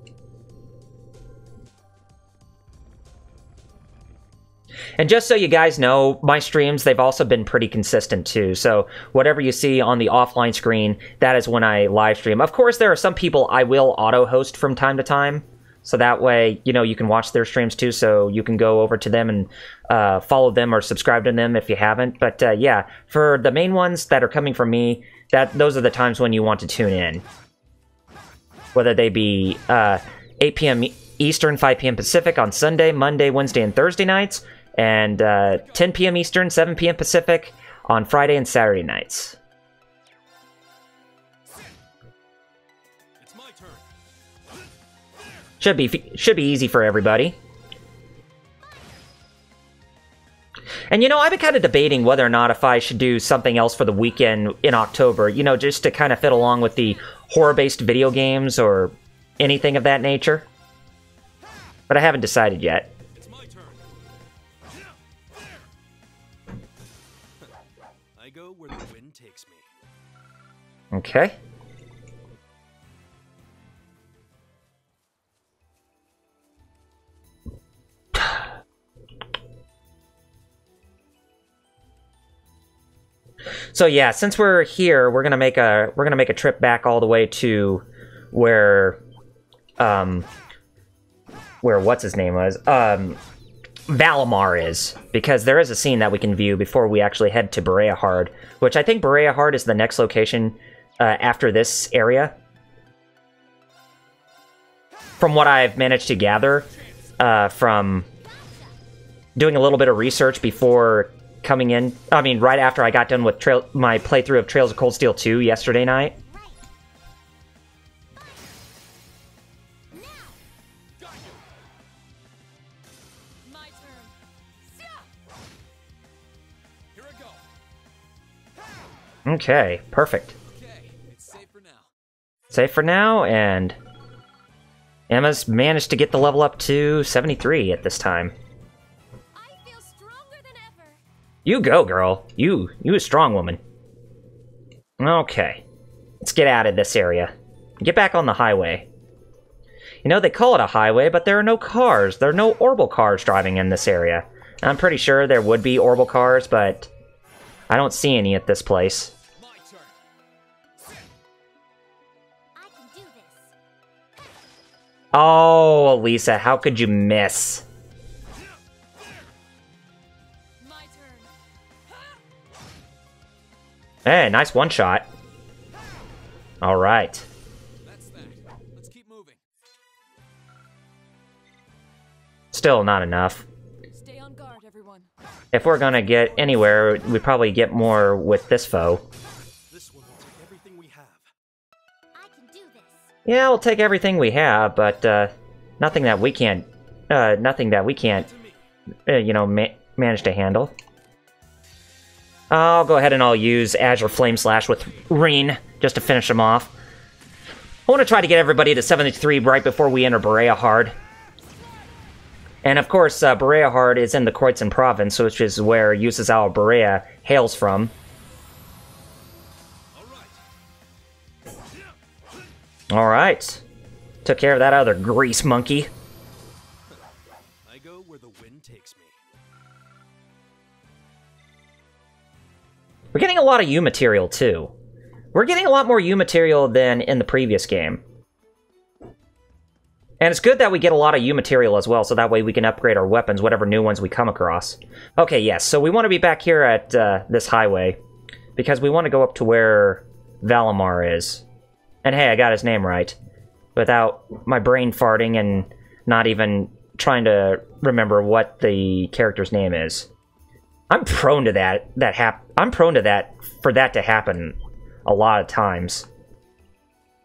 And just so you guys know, my streams, they've also been pretty consistent too. So whatever you see on the offline screen, that is when I live stream. Of course, there are some people I will auto-host from time to time. So that way, you know, you can watch their streams too. So you can go over to them and follow them or subscribe to them if you haven't. But yeah, for the main ones that are coming from me, those are the times when you want to tune in. Whether they be 8 p.m. Eastern, 5 p.m. Pacific on Sunday, Monday, Wednesday, and Thursday nights. And 10 p.m. Eastern, 7 p.m. Pacific on Friday and Saturday nights. It's my turn. Should be easy for everybody. And you know, I've been kind of debating whether or not if I should do something else for the weekend in October, you know, just to kind of fit along with the horror-based video games or anything of that nature. But I haven't decided yet. It's my turn. I go where the wind takes me. Okay. So yeah, since we're here, we're gonna make a trip back all the way to where what's his name was Valimar is, because there is a scene that we can view before we actually head to Bereahard, which I think Bereahard is the next location after this area. From what I've managed to gather from doing a little bit of research before coming in, I mean, right after I got done with my playthrough of Trails of Cold Steel 2 yesterday night. My turn. Here I go. Okay, perfect. Okay, it's safe for now. Safe for now, and Emma's managed to get the level up to 73 at this time. I feel stronger than ever. You go, girl. You a strong woman. Okay. Let's get out of this area. Get back on the highway. You know, they call it a highway, but there are no cars. There are no orbital cars driving in this area. I'm pretty sure there would be orbital cars, but I don't see any at this place. My turn. I can do this. Oh, Elisa, how could you miss? My turn. Hey, nice one-shot. Alright. That's that. Let's keep moving. Still not enough. Stay on guard, everyone. If we're gonna get anywhere, we'd probably get more with this foe. This one will take everything we have. I can do this. Yeah, we'll take everything we have, but nothing that we can't, To me. you know, manage to handle. I'll go ahead and I'll use Azure Flame Slash with Reen, just to finish him off. I want to try to get everybody to 73 right before we enter Bereahard. And of course, Bereahard is in the Croizon province, which is where Yusazawa Berea hails from. Alright. Took care of that other grease monkey. I go where the wind takes me. We're getting a lot of U material, too. We're getting a lot more U material than in the previous game. And it's good that we get a lot of U material as well, so that way we can upgrade our weapons, whatever new ones we come across. Okay, yes, so we want to be back here at this highway, because we want to go up to where Valimar is. And hey, I got his name right, without my brain farting and not even trying to remember what the character's name is. I'm prone to for that to happen a lot of times.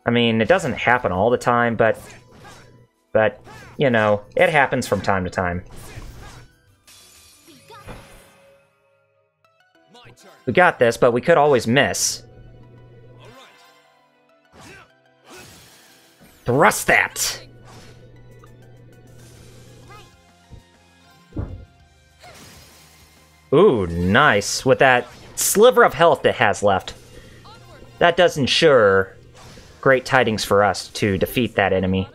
I mean, it doesn't happen all the time, but you know, it happens from time to time. My turn. We got this, but we could always miss. All right. Thrust that! Ooh, nice. With that sliver of health it has left. That does ensure great tidings for us to defeat that enemy.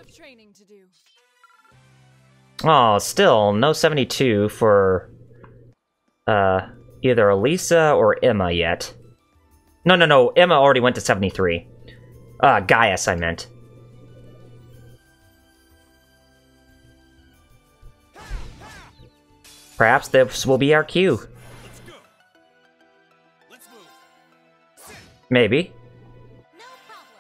Oh, still, no 72 for either Elisa or Emma yet. No, Emma already went to 73. Gaius, I meant. Perhaps this will be our cue. Let's go. Let's move. Maybe. No problem.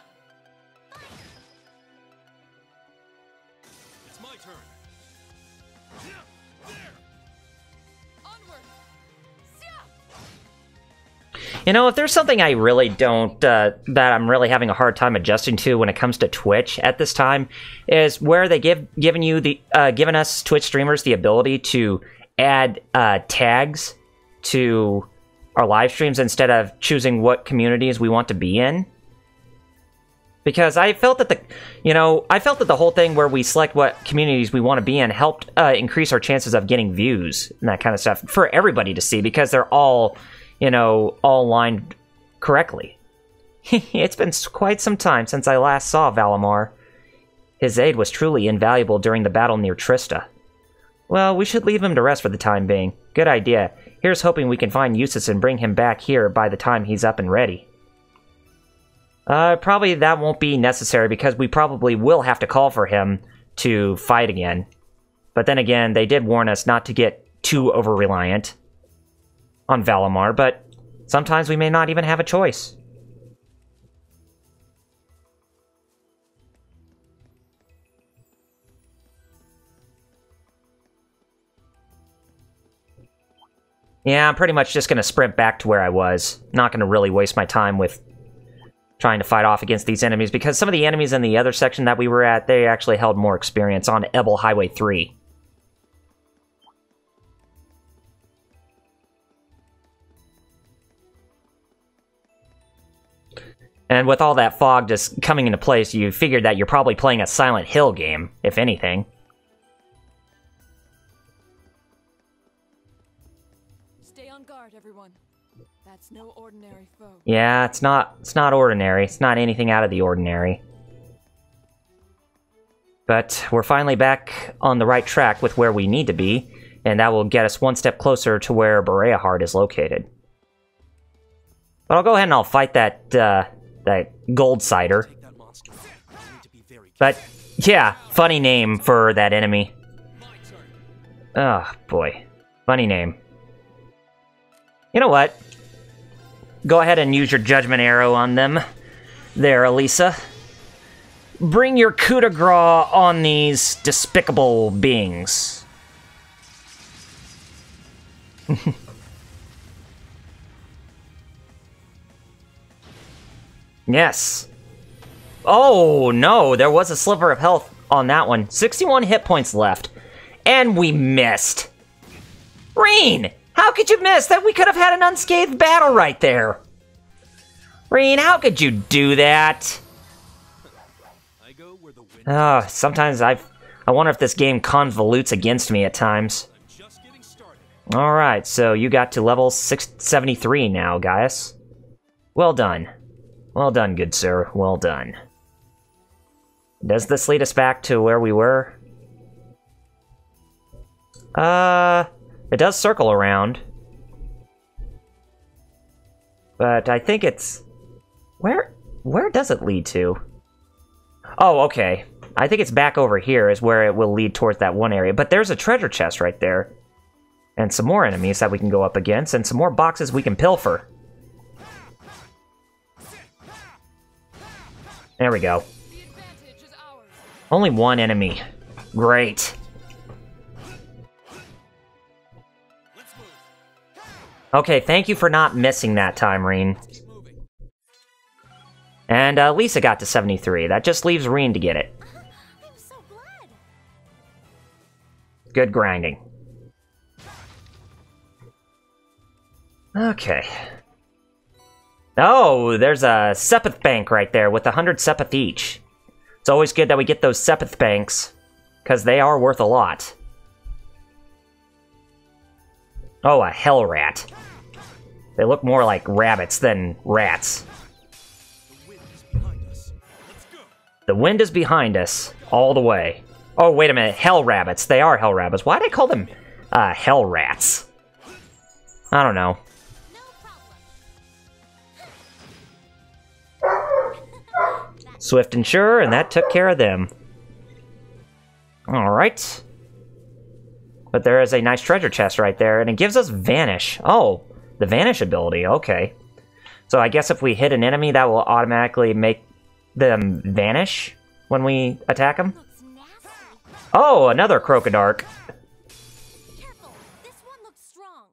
It's my turn. There. Onward. You know, if there's something I really don't, that I'm really having a hard time adjusting to when it comes to Twitch at this time, is where they given us Twitch streamers the ability to add tags to our live streams instead of choosing what communities we want to be in. Because I felt that the whole thing where we select what communities we want to be in helped increase our chances of getting views and that kind of stuff for everybody to see, because they're all lined correctly. It's been quite some time since I last saw Valimar. His aid was truly invaluable during the battle near Trista. Well, we should leave him to rest for the time being. Good idea. Here's hoping we can find Eustace and bring him back here by the time he's up and ready. Probably that won't be necessary, because we probably will have to call for him to fight again. But then again, they did warn us not to get too over-reliant on Valimar, but sometimes we may not even have a choice. Yeah, I'm pretty much just going to sprint back to where I was. Not going to really waste my time with trying to fight off against these enemies, because some of the enemies in the other section that we were at, they actually held more experience on Ebel Highway 3. And with all that fog just coming into place, you figured that you're probably playing a Silent Hill game, if anything. Stay on guard, everyone. That's no ordinary foe. Yeah, it's not ordinary. It's not anything out of the ordinary. But we're finally back on the right track with where we need to be, and that will get us one step closer to where Bereahard is located. But I'll go ahead and I'll fight that gold cider. Take that monster. You need to be very But yeah, funny name for that enemy. my turn. Oh boy, funny name. You know what? Go ahead and use your judgment arrow on them there, Elisa. Bring your coup de grace on these despicable beings. Yes. Oh, no, there was a sliver of health on that one. 61 hit points left. And we missed. Reen! How could you miss that? We could have had an unscathed battle right there. Reen, how could you do that? I go where the wind Sometimes I wonder if this game convolutes against me at times. I'm just getting started. Alright, so you got to level 673 now, Gaius. Well done. Well done, good sir. Well done. Does this lead us back to where we were? It does circle around. But I think it's... Where does it lead to? Oh, okay. I think it's back over here is where it will lead towards that one area. But there's a treasure chest right there. And some more enemies that we can go up against, and some more boxes we can pilfer. There we go. The advantage is ours. Only one enemy. Great. Let's move. Okay, thank you for not missing that time, Reen. Keep moving. And Lisa got to 73. That just leaves Reen to get it. I'm so glad. Good grinding. Okay. Oh, there's a Sepith bank right there with 100 Sepith each. It's always good that we get those Sepith banks, because they are worth a lot. Oh, a hell rat. They look more like rabbits than rats. The wind is behind us. Let's go. The wind is behind us, all the way. Oh, wait a minute, hell rabbits. They are hell rabbits. Why did I call them, hell rats? I don't know. Swift and sure, and that took care of them. Alright. But there is a nice treasure chest right there, and it gives us Vanish. Oh, the Vanish ability, okay. So I guess if we hit an enemy, that will automatically make them vanish when we attack them? Oh, another Crocodark. Careful, this one looks strong.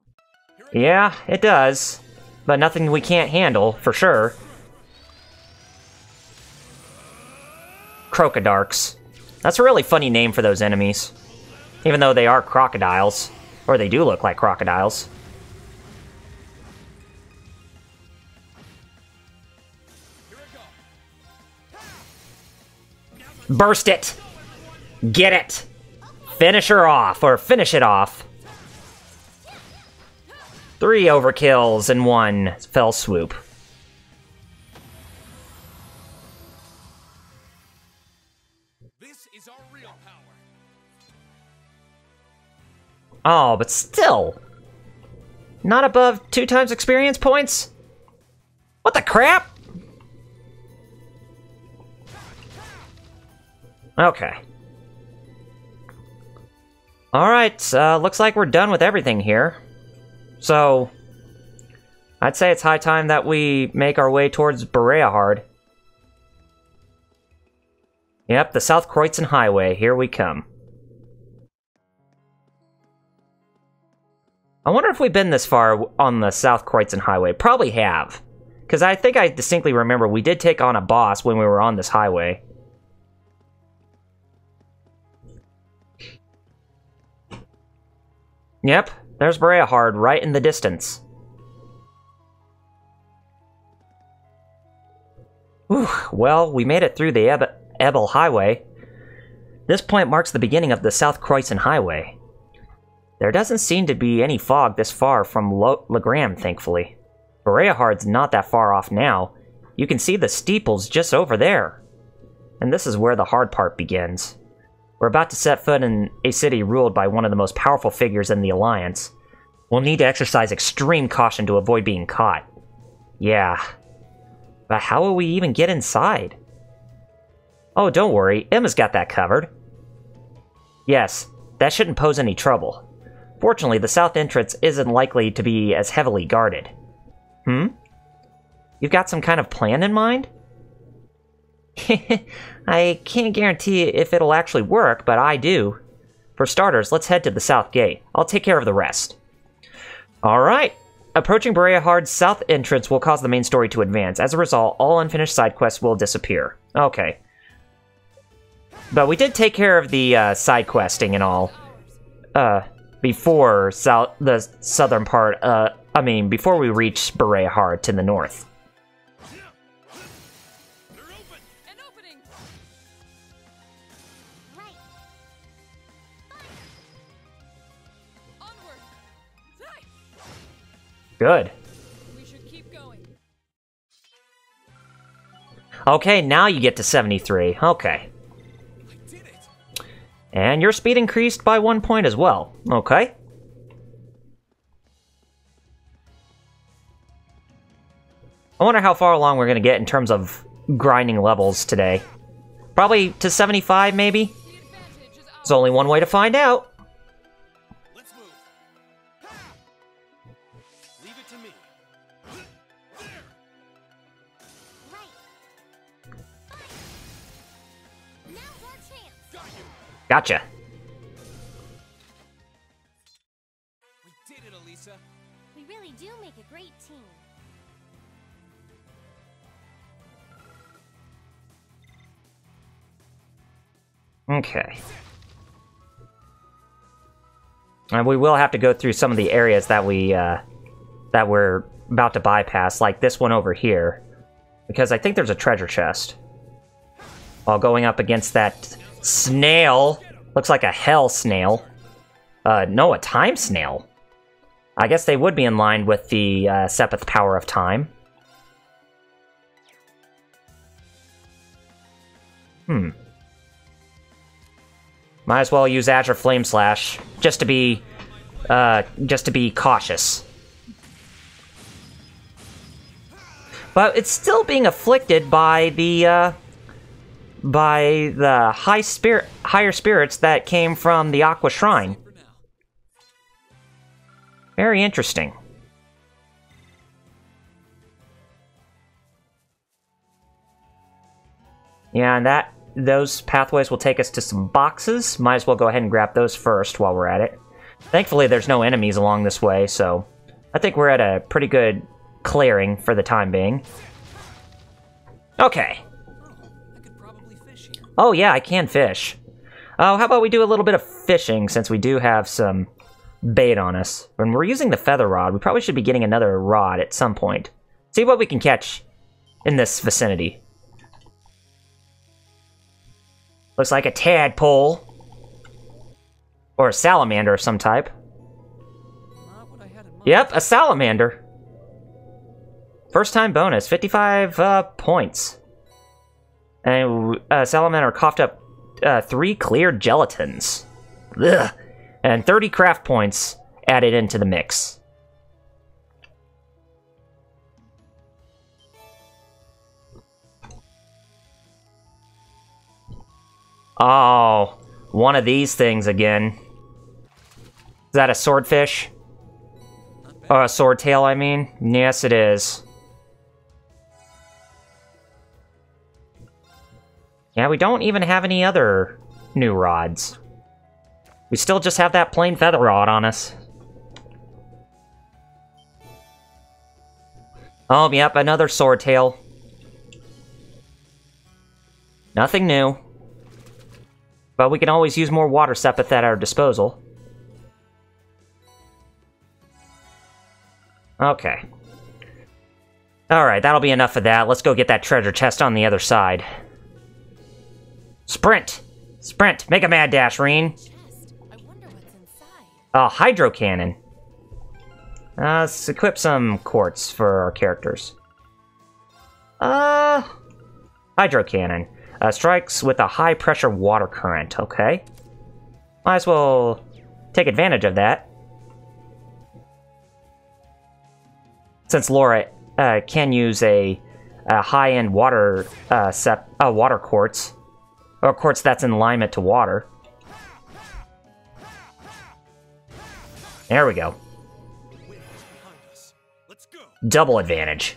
Yeah, it does. But nothing we can't handle, for sure. Crocodarks. That's a really funny name for those enemies. Even though they are crocodiles. Or they do look like crocodiles. Burst it! Get it! Finish her off, or finish it off. 3 overkills in 1 fell swoop. This is our real power. Oh, but still. Not above 2 times experience points? What the crap? Okay. Alright, looks like we're done with everything here. So, I'd say it's high time that we make our way towards Bereahard. Yep, the South Croizon Highway, here we come. I wonder if we've been this far on the South Croizon Highway. Probably have. Because I think I distinctly remember we did take on a boss when we were on this highway. Yep, there's Bereahard right in the distance. Whew, well, we made it through the Ebel Highway. This point marks the beginning of the South Croizon Highway. There doesn't seem to be any fog this far from Legram, thankfully. Bereahard's not that far off now. You can see the steeples just over there. And this is where the hard part begins. We're about to set foot in a city ruled by one of the most powerful figures in the Alliance. We'll need to exercise extreme caution to avoid being caught. Yeah. But how will we even get inside? Oh, don't worry, Emma's got that covered. Yes, that shouldn't pose any trouble. Fortunately, the south entrance isn't likely to be as heavily guarded. You've got some kind of plan in mind? I can't guarantee if it'll actually work, but I do. For starters, let's head to the south gate. I'll take care of the rest. Alright. Approaching Bereahard's south entrance will cause the main story to advance. As a result, all unfinished side quests will disappear. Okay. But we did take care of the side questing and all. Before the southern part, before we reach Bereahard to the north. Good. We should keep going. Okay, now you get to 73. Okay. I did it. And your speed increased by 1 point as well. Okay. I wonder how far along we're going to get in terms of grinding levels today. Probably to 75, maybe? The advantage is There's only one way to find out. Let's move. Leave it to me. Right. Now's our chance. Got you. Gotcha. We did it, Elisa. We really do make a great team. Okay. And we will have to go through some of the areas that we're about to bypass, like this one over here. Because I think there's a treasure chest. While going up against that snail. Looks like a hell snail. No, a time snail. I guess they would be in line with the Sepith Power of Time. Might as well use Azure Flame Slash just to be cautious. But it's still being afflicted by the higher spirits that came from the Aqua Shrine. Very interesting. Yeah, and those pathways will take us to some boxes. Might as well go ahead and grab those first while we're at it. Thankfully, there's no enemies along this way, so I think we're at a pretty good clearing for the time being. Okay. I could probably fish here. Oh yeah, I can fish. Oh, how about we do a little bit of fishing since we do have some bait on us. When we're using the feather rod, we probably should be getting another rod at some point. See what we can catch in this vicinity. Looks like a tadpole. Or a salamander of some type. Not what I had in mind. Yep, a salamander. First time bonus, 55 points. And salamander coughed up 3 clear gelatins. Ugh. And 30 craft points added into the mix. Oh, one of these things again. Is that a swordfish? Or a swordtail, I mean? Yes, it is. Yeah, we don't even have any other new rods. We still just have that plain feather rod on us. Oh, yep, another swordtail. Nothing new. But we can always use more water sepith at our disposal. Okay. Alright, that'll be enough of that. Let's go get that treasure chest on the other side. Sprint! Sprint! Make a mad dash, Reen! I wonder what's inside. A hydro cannon. Let's equip some quartz for our characters. Hydro cannon. Strikes with a high-pressure water current. Okay. Might as well take advantage of that. Since Laura can use a high-end water water quartz, or quartz that's in alignment to water. There we go. Double advantage.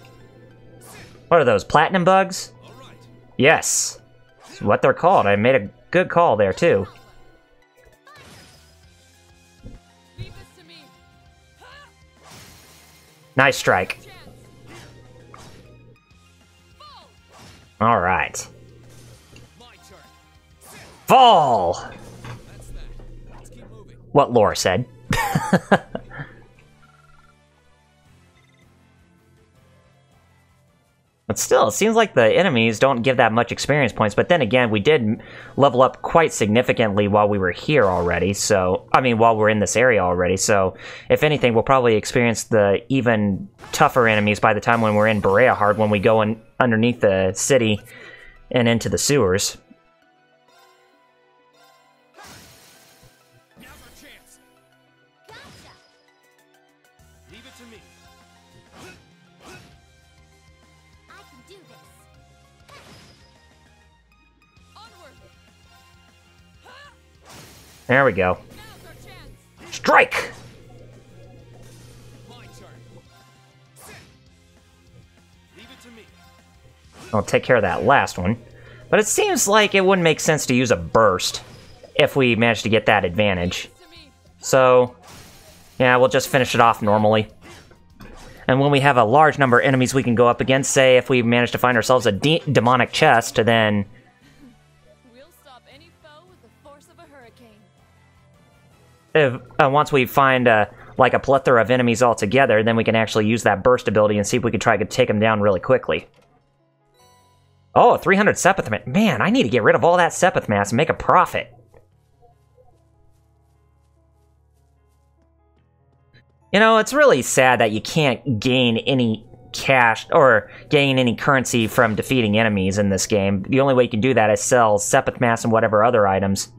What are those, platinum bugs? Yes. That's what they're called. I made a good call there, too. Leave this to me. Nice strike. Alright. My turn. Fall! That's that. Let's keep moving. What Laura said. But still, it seems like the enemies don't give that much experience points, but then again, we did level up quite significantly while we were here already, so... I mean, while we're in this area already, so... If anything, we'll probably experience the even tougher enemies by the time when we're in Berea when we go in underneath the city and into the sewers. Now's our chance. Gotcha! Leave it to me. I can do this. Onward. There we go. Now's our chance. Strike! My turn. Leave it to me. I'll take care of that last one. But it seems like it wouldn't make sense to use a burst if we manage to get that advantage. To me. So, yeah, we'll just finish it off normally. And when we have a large number of enemies we can go up against, say if we manage to find ourselves a demonic chest, then... We'll stop any foe with the force of a hurricane. Once we find like a plethora of enemies all together, then we can actually use that burst ability and see if we can try to take them down really quickly. Oh, 300 Sepith mass. Man, I need to get rid of all that Sepith mass and make a profit. You know, it's really sad that you can't gain any cash or gain any currency from defeating enemies in this game. The only way you can do that is sell Sepith Mass and whatever other items.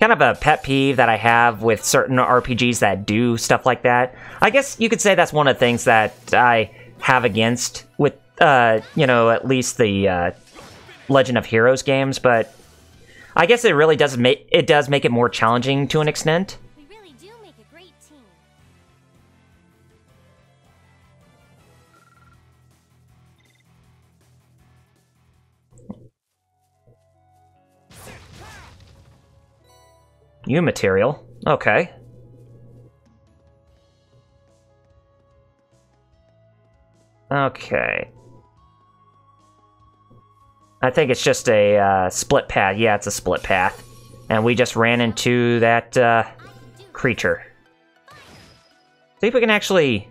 Kind of a pet peeve that I have with certain RPGs that do stuff like that. I guess you could say that's one of the things that I have against with, you know, at least the Legend of Heroes games, but I guess it really does make it more challenging to an extent. We really do make a great team. New material. Okay. Okay. I think it's just a split path. Yeah, it's a split path. And we just ran into that creature. See if we can actually...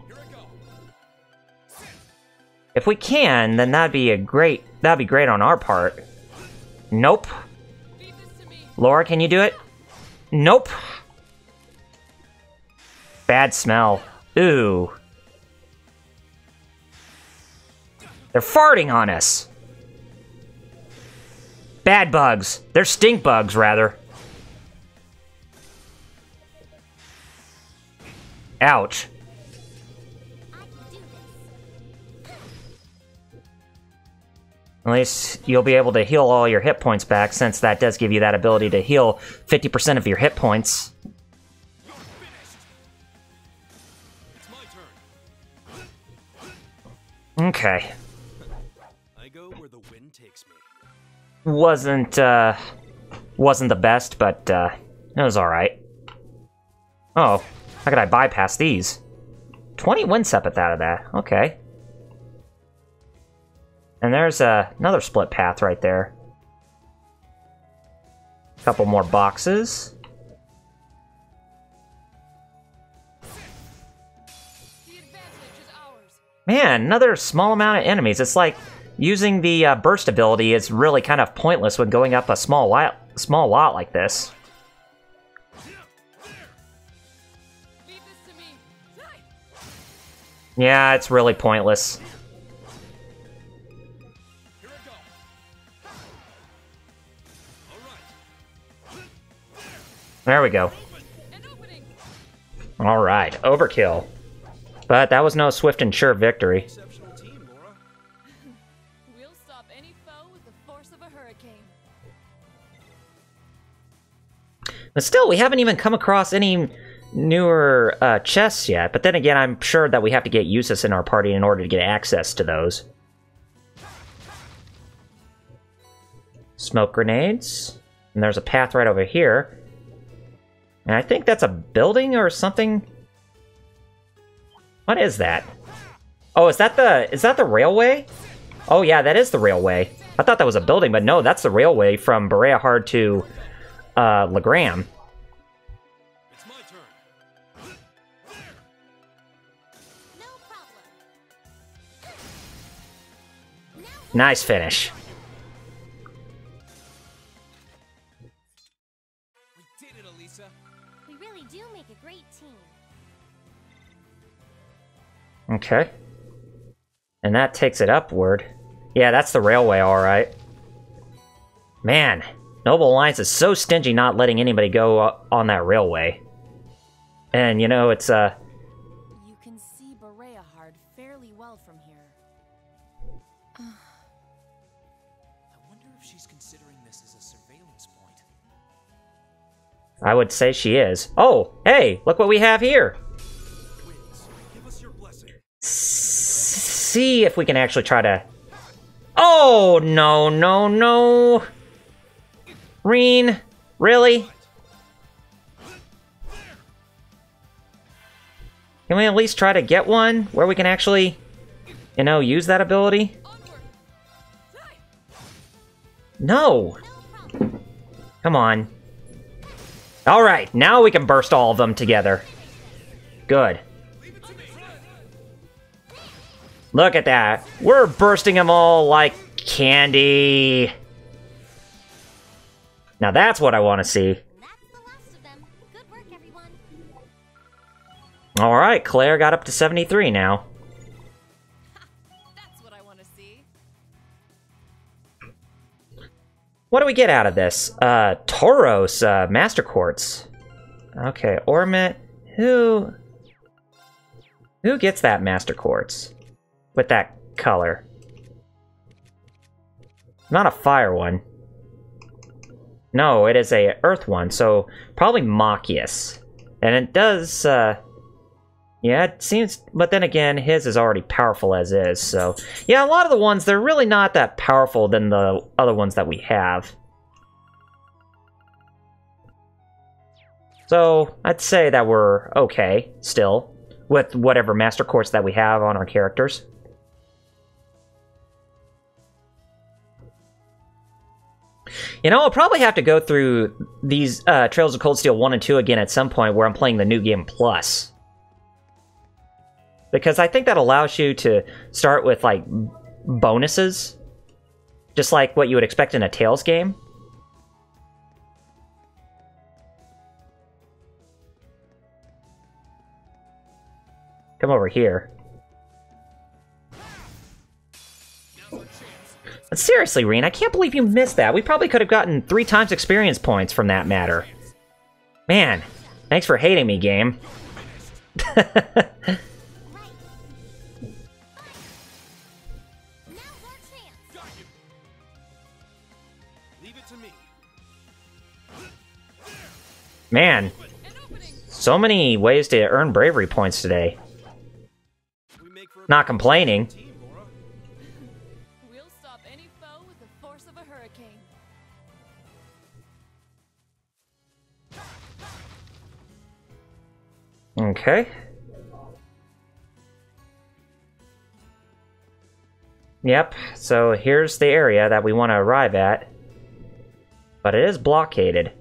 If we can, then that'd be great on our part. Nope. Laura, can you do it? Nope. Bad smell. Ooh. They're farting on us. Bad bugs. They're stink bugs, rather. Ouch. At least you'll be able to heal all your hit points back, since that does give you that ability to heal 50% of your hit points. Okay. I go where the wind takes me. Wasn't the best, but it was alright. Oh, how could I bypass these? 20 wind sepith out of that. Okay. And there's another split path right there. Couple more boxes. Man, another small amount of enemies. It's like using the burst ability is really kind of pointless when going up a small lot like this. Yeah, it's really pointless. There we go. Alright, overkill. But that was no swift and sure victory. Exceptional team, Laura. We'll stop any foe with the force of a hurricane. But still, we haven't even come across any newer chests yet. But then again, I'm sure that we have to get Usus in our party in order to get access to those. Smoke grenades. And there's a path right over here. And I think that's a building or something. What is that? Oh, is that the railway? Oh yeah, that is the railway. I thought that was a building, but no, that's the railway from Berea-Hard to Legram. It's my turn. No problem. Nice finish. We did it, Elisa. We really do make a great team. Okay. And that takes it upward. Yeah, that's the railway, alright. Man, Noble Alliance is so stingy not letting anybody go on that railway. And, you know, it's, You can see Berea-Hard fairly well from here. I wonder if she's considering this as a surveillance point. I would say she is. Oh, hey, look what we have here! Winds, give us your blessing. See if we can actually try to... Oh, no, no, no! Reen, really? Can we at least try to get one where we can actually, you know, use that ability? No! Come on. Alright, now we can burst all of them together. Good. Look at that. We're bursting them all like candy. Now that's what I want to see. That's the last of them. Good work, everyone. Alright, Claire got up to 73 now. That's what I want to see. What do we get out of this? Tauros, Master Quartz. Okay, Ormit. Who gets that Master Quartz? With that color. Not a fire one. No, it is a earth one, so probably Machias. And it does, yeah, it seems, but then again, his is already powerful as is, so... Yeah, a lot of the ones, they're really not that powerful than the other ones that we have. So, I'd say that we're okay, still, with whatever Master Quartz that we have on our characters. You know, I'll probably have to go through these Trails of Cold Steel 1 and 2 again at some point where I'm playing the New Game Plus. Because I think that allows you to start with, like, bonuses. Just like what you would expect in a Tales game. Come over here. But seriously, Reen, I can't believe you missed that. We probably could have gotten 3 times experience points from that matter. Man, thanks for hating me, game. Man, so many ways to earn bravery points today. Not complaining. We'll stop any foe with the force of a hurricane. Okay. Yep, so here's the area that we want to arrive at. But it is blockaded.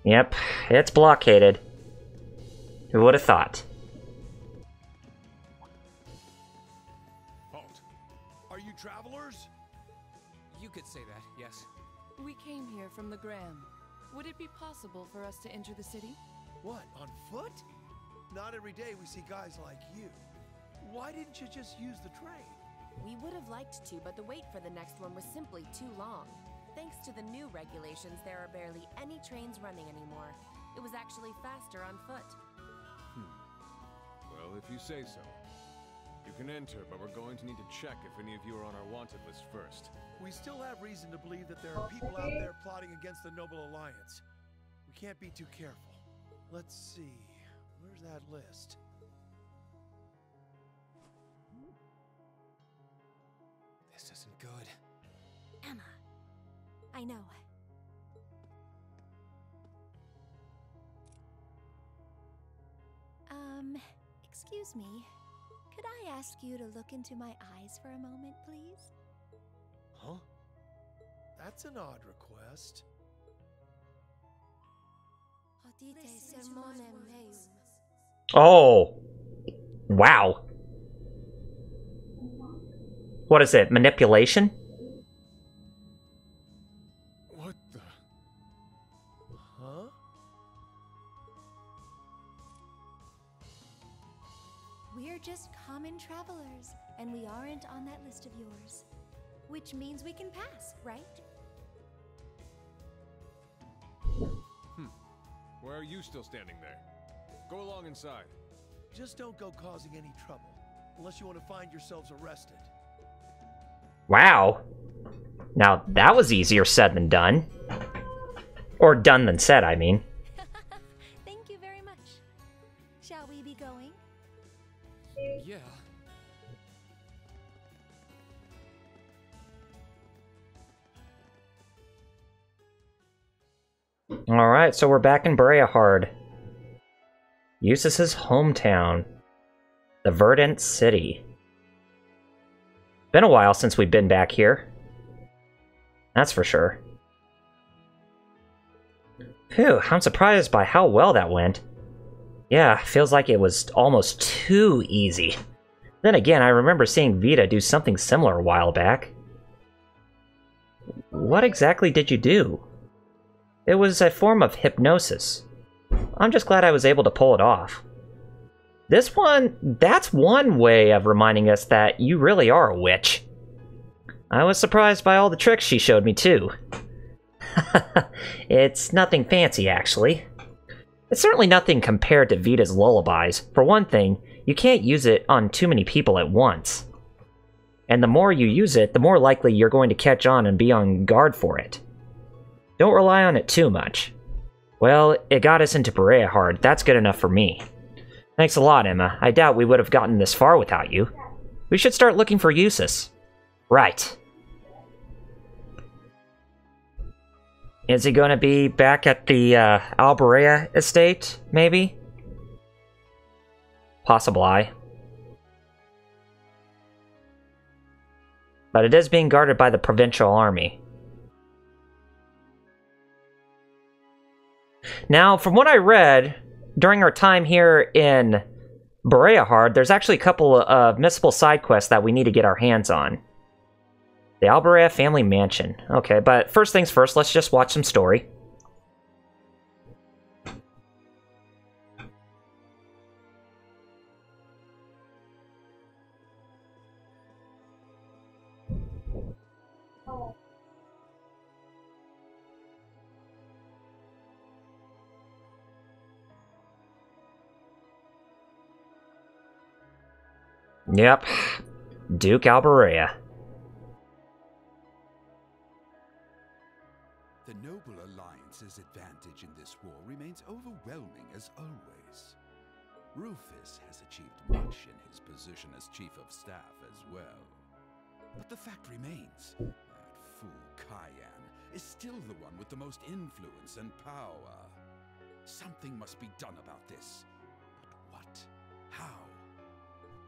Yep, it's blockaded. Who would have thought? Halt. Are you travelers? You could say that, yes. We came here from the Gram. Would it be possible for us to enter the city? What, on foot? Not every day we see guys like you. Why didn't you just use the train? We would have liked to, but the wait for the next one was simply too long. Thanks to the new regulations, there are barely any trains running anymore. It was actually faster on foot. Well, if you say so. You can enter, but we're going to need to check if any of you are on our wanted list first. We still have reason to believe that there are people out there plotting against the Noble Alliance. We can't be too careful. Let's see. Where's that list? This isn't good. Emma. I know. Excuse me. Could I ask you to look into my eyes for a moment, please? Huh? That's an odd request. Oh. Wow. What is it? Manipulation? What the? Huh? We're just common travelers, and we aren't on that list of yours. Which means we can pass, right? Why are you still standing there? Go along inside. Just don't go causing any trouble, unless you want to find yourselves arrested. Wow. Now, that was easier said than done. Or done than said, I mean. Thank you very much. Shall we be going? Yeah. Alright, so we're back in Breahard. Eustace's hometown. The Verdant City. Been a while since we've been back here. That's for sure. Phew, I'm surprised by how well that went. Yeah, feels like it was almost too easy. Then again, I remember seeing Vita do something similar a while back. What exactly did you do? It was a form of hypnosis. I'm just glad I was able to pull it off. This one, that's one way of reminding us that you really are a witch. I was surprised by all the tricks she showed me, too. It's nothing fancy, actually. It's certainly nothing compared to Vita's lullabies. For one thing, you can't use it on too many people at once. And the more you use it, the more likely you're going to catch on and be on guard for it. Don't rely on it too much. Well, it got us into Berea hard. That's good enough for me. Thanks a lot, Emma. I doubt we would have gotten this far without you. We should start looking for Eustace. Right. Is he going to be back at the Alberea estate, maybe? Possibly. But it is being guarded by the provincial army. Now, from what I read, during our time here in Berea, there's actually a couple of municipal side quests that we need to get our hands on. The Alberea Family Mansion. Okay, but first things first, let's just watch some story. Yep, Duke Alberea. The Noble Alliance's advantage in this war remains overwhelming as always. Rufus has achieved much in his position as Chief of Staff as well. But the fact remains, that fool Cayenne is still the one with the most influence and power. Something must be done about this. But what? How?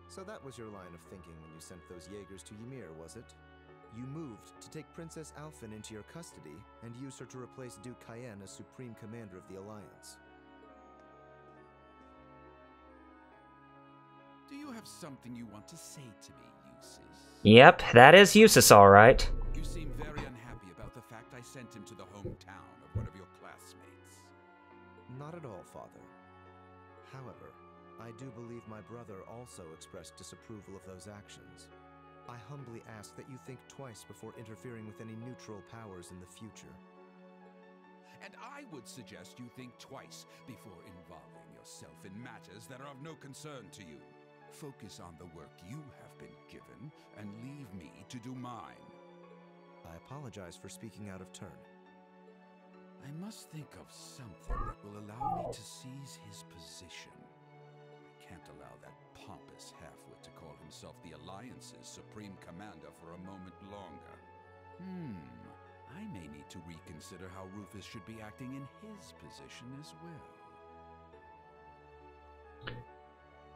So that was your line of thinking when you sent those Jaegers to Ymir, was it? You moved to take Princess Alphen into your custody and use her to replace Duke Cayenne as Supreme Commander of the Alliance. Do you have something you want to say to me, Eustace? Yep, that is Eustace, alright. You seem very unhappy about the fact I sent him to the hometown of one of your classmates. Not at all, Father. However, I do believe my brother also expressed disapproval of those actions. I humbly ask that you think twice before interfering with any neutral powers in the future. And I would suggest you think twice before involving yourself in matters that are of no concern to you. Focus on the work you have been given, and leave me to do mine. I apologize for speaking out of turn. I must think of something that will allow me to seize his position. I can't allow that pompous halfwit to call himself the Alliance's Supreme Commander for a moment longer. I may need to reconsider how Rufus should be acting in his position as well.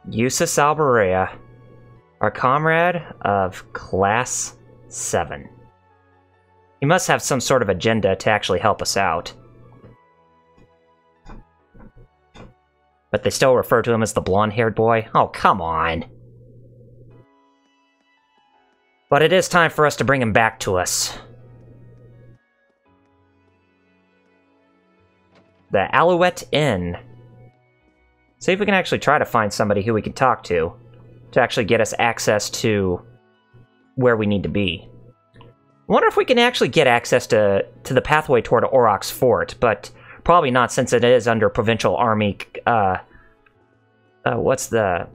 Eustace Alberea, our comrade of Class 7. He must have some sort of agenda to actually help us out. But they still refer to him as the blonde-haired boy? Oh, come on. But it is time for us to bring him back to us. The Alouette Inn. See if we can actually try to find somebody who we can talk to actually get us access to where we need to be. I wonder if we can actually get access to the pathway toward Auroch's fort, but probably not since it is under provincial army, what's the,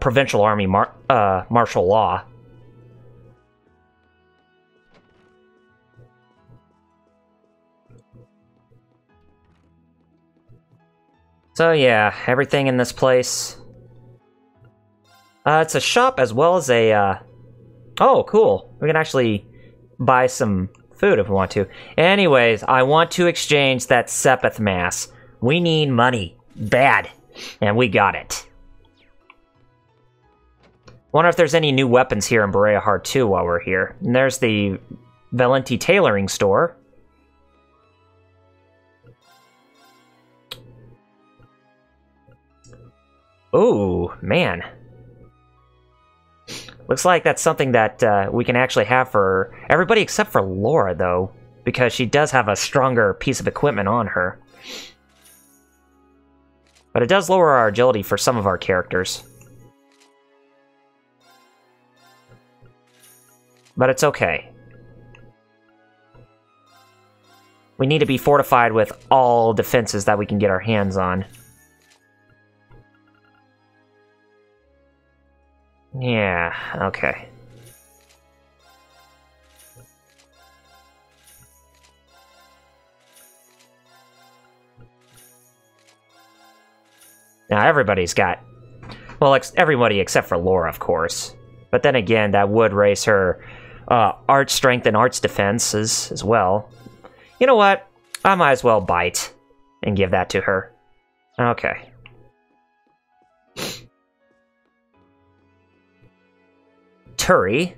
provincial army martial law. So yeah, everything in this place. It's a shop as well as a, oh, cool. We can actually buy some food if we want to. Anyways, I want to exchange that Sepith mass. We need money. Bad. And we got it. Wonder if there's any new weapons here in Berea Hard 2 while we're here. And there's the Valenti tailoring store. Ooh, man. Looks like that's something that we can actually have for everybody except for Laura, though, because she does have a stronger piece of equipment on her. But it does lower our agility for some of our characters. But it's okay. We need to be fortified with all defenses that we can get our hands on. Yeah, okay. Now everybody's got... Well, everybody except for Laura, of course. But then again, that would raise her art strength and arts defenses as well. You know what? I might as well bite and give that to her. Okay. Turi.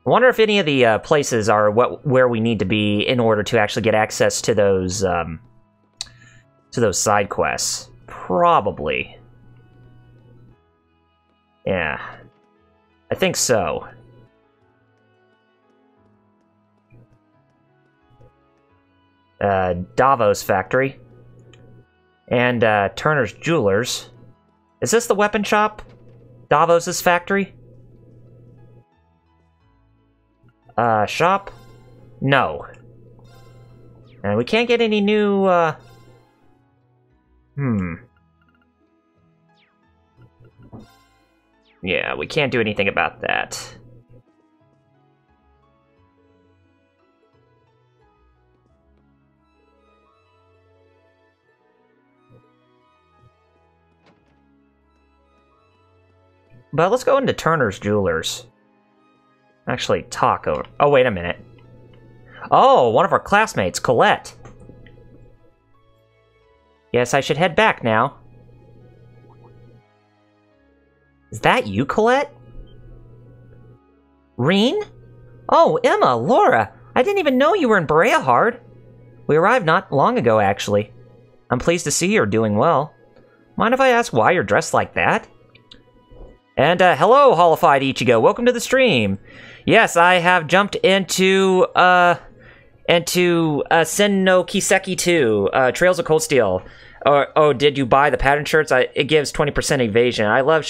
I wonder if any of the places are where we need to be in order to actually get access to those side quests. Probably. Yeah. I think so. Davos Factory. And Turner's Jewelers. Is this the weapon shop? Davos's factory? Shop? No. And we can't get any new, Yeah, we can't do anything about that. But let's go into Turner's Jewelers. Actually, talk over... Oh, wait a minute. Oh, one of our classmates, Colette. Yes, I should head back now. Is that you, Colette? Reen? Oh, Emma, Laura. I didn't even know you were in Breahard. We arrived not long ago, actually. I'm pleased to see you're doing well. Mind if I ask why you're dressed like that? And, hello, Holified Ichigo. Welcome to the stream. Yes, I have jumped into Sen no Kiseki 2, Trails of Cold Steel. Oh, did you buy the pattern shirts? It gives 20% evasion. I love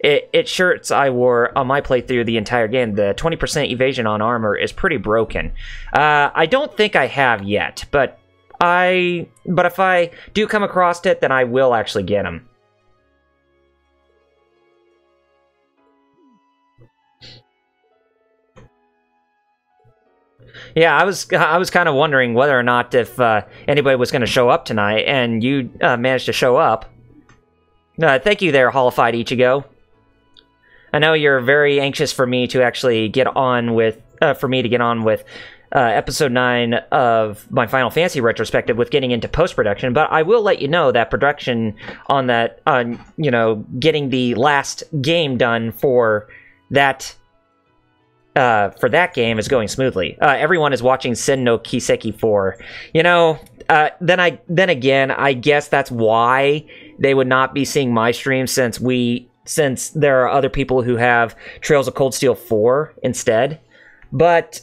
it shirts I wore on my playthrough the entire game. The 20% evasion on armor is pretty broken. I don't think I have yet, but if I do come across it, then I will actually get them. Yeah, I was kind of wondering whether or not if anybody was going to show up tonight, and you managed to show up. Thank you there, Holified Ichigo. I know you're very anxious for me to actually get on with episode 9 of my Final Fantasy retrospective with getting into post-production, but I will let you know that production on that, getting the last game done for that game is going smoothly. Everyone is watching Sen no Kiseki 4. Then again, I guess that's why they would not be seeing my stream, since there are other people who have Trails of Cold Steel 4 instead. But,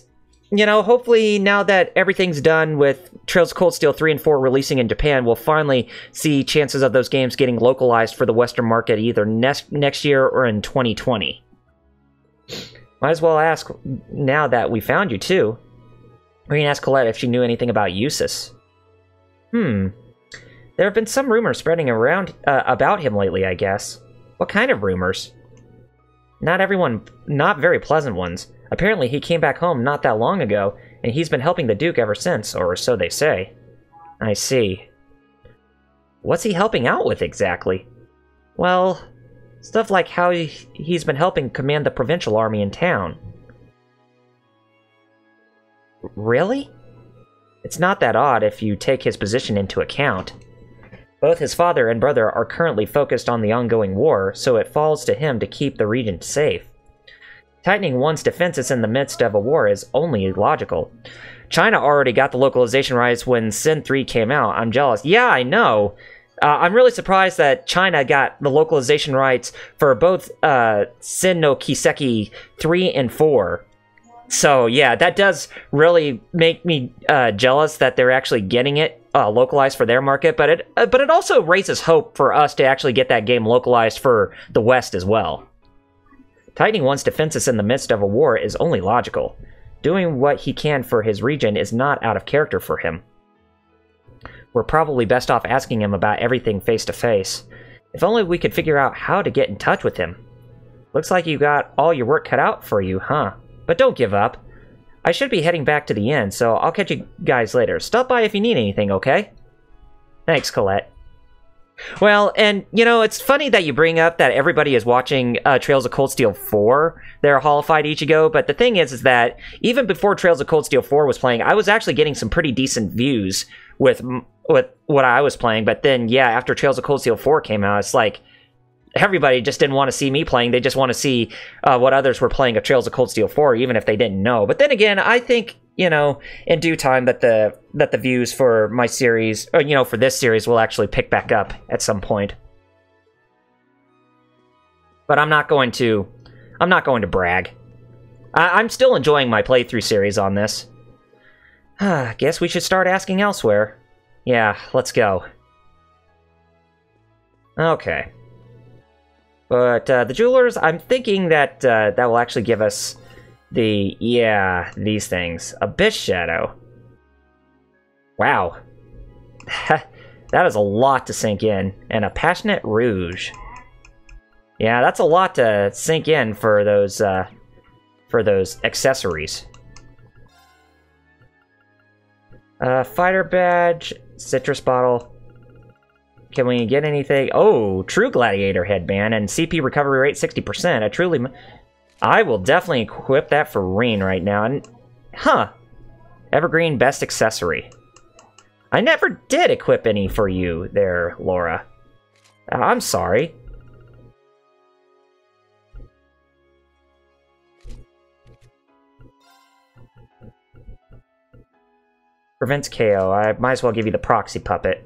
hopefully now that everything's done with Trails of Cold Steel 3 and 4 releasing in Japan, we'll finally see chances of those games getting localized for the Western market either next year or in 2020. Might as well ask, now that we found you, too. We can ask Colette if she knew anything about Eustace. There have been some rumors spreading around about him lately, I guess. What kind of rumors? Not very pleasant ones. Apparently he came back home not that long ago, and he's been helping the Duke ever since, or so they say. I see. What's he helping out with, exactly? Well... stuff like how he's been helping command the provincial army in town. Really? It's not that odd if you take his position into account. Both his father and brother are currently focused on the ongoing war, so it falls to him to keep the region safe. Tightening one's defenses in the midst of a war is only logical. China already got the localization rights when Sin 3 came out. I'm jealous. Yeah, I know! I'm really surprised that China got the localization rights for both Sen no Kiseki 3 and 4. So yeah, that does really make me jealous that they're actually getting it localized for their market, but it also raises hope for us to actually get that game localized for the West as well. Tightening one's defenses in the midst of a war is only logical. Doing what he can for his region is not out of character for him. We're probably best off asking him about everything face to face. If only we could figure out how to get in touch with him. Looks like you got all your work cut out for you, huh? But don't give up. I should be heading back to the inn, so I'll catch you guys later. Stop by if you need anything, okay? Thanks, Colette. Well, and, you know, it's funny that you bring up that everybody is watching Trails of Cold Steel 4, their Hollified Ichigo, but the thing is that even before Trails of Cold Steel 4 was playing, I was actually getting some pretty decent views with what I was playing, but then, yeah, after Trails of Cold Steel 4 came out, it's like, everybody just didn't want to see me playing, they just want to see what others were playing of Trails of Cold Steel 4, even if they didn't know. But then again, I think, you know, in due time that the views for my series, or, you know, for this series will actually pick back up at some point. But I'm not going to brag. I'm still enjoying my playthrough series on this. Guess we should start asking elsewhere. Yeah, let's go. Okay. But the jewelers, I'm thinking that that will actually give us these things. Abyss Shadow. Wow. That is a lot to sink in. And a Passionate Rouge. Yeah, that's a lot to sink in for those accessories. Fighter Badge, Citrus Bottle. Can we get anything? Oh, True Gladiator Headband and CP recovery rate 60%. I will definitely equip that for Reen right now. And, Evergreen Best Accessory. I never did equip any for you there, Laura. I'm sorry. Prevents KO. I might as well give you the Proxy Puppet.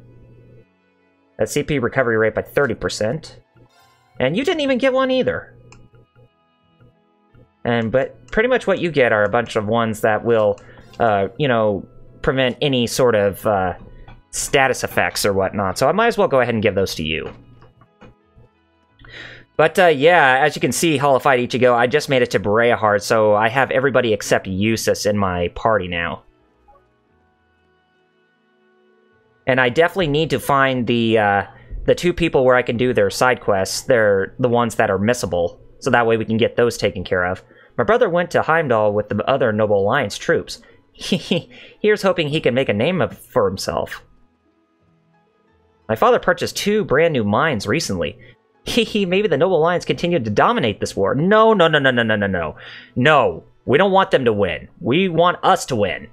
That CP recovery rate by 30%. And you didn't even get one either. But pretty much what you get are a bunch of ones that will, you know, prevent any sort of status effects or whatnot. So I might as well go ahead and give those to you. But yeah, as you can see, Hollified Ichigo, I just made it to Berea Heart, so I have everybody except Eustace in my party now. And I definitely need to find the two people where I can do their side quests. They're the ones that are missable, so that way we can get those taken care of. My brother went to Heimdall with the other Noble Alliance troops. Here's hoping he can make a name for himself. My father purchased 2 brand new mines recently. Maybe the Noble Alliance continued to dominate this war. No. No, we don't want them to win. We want us to win.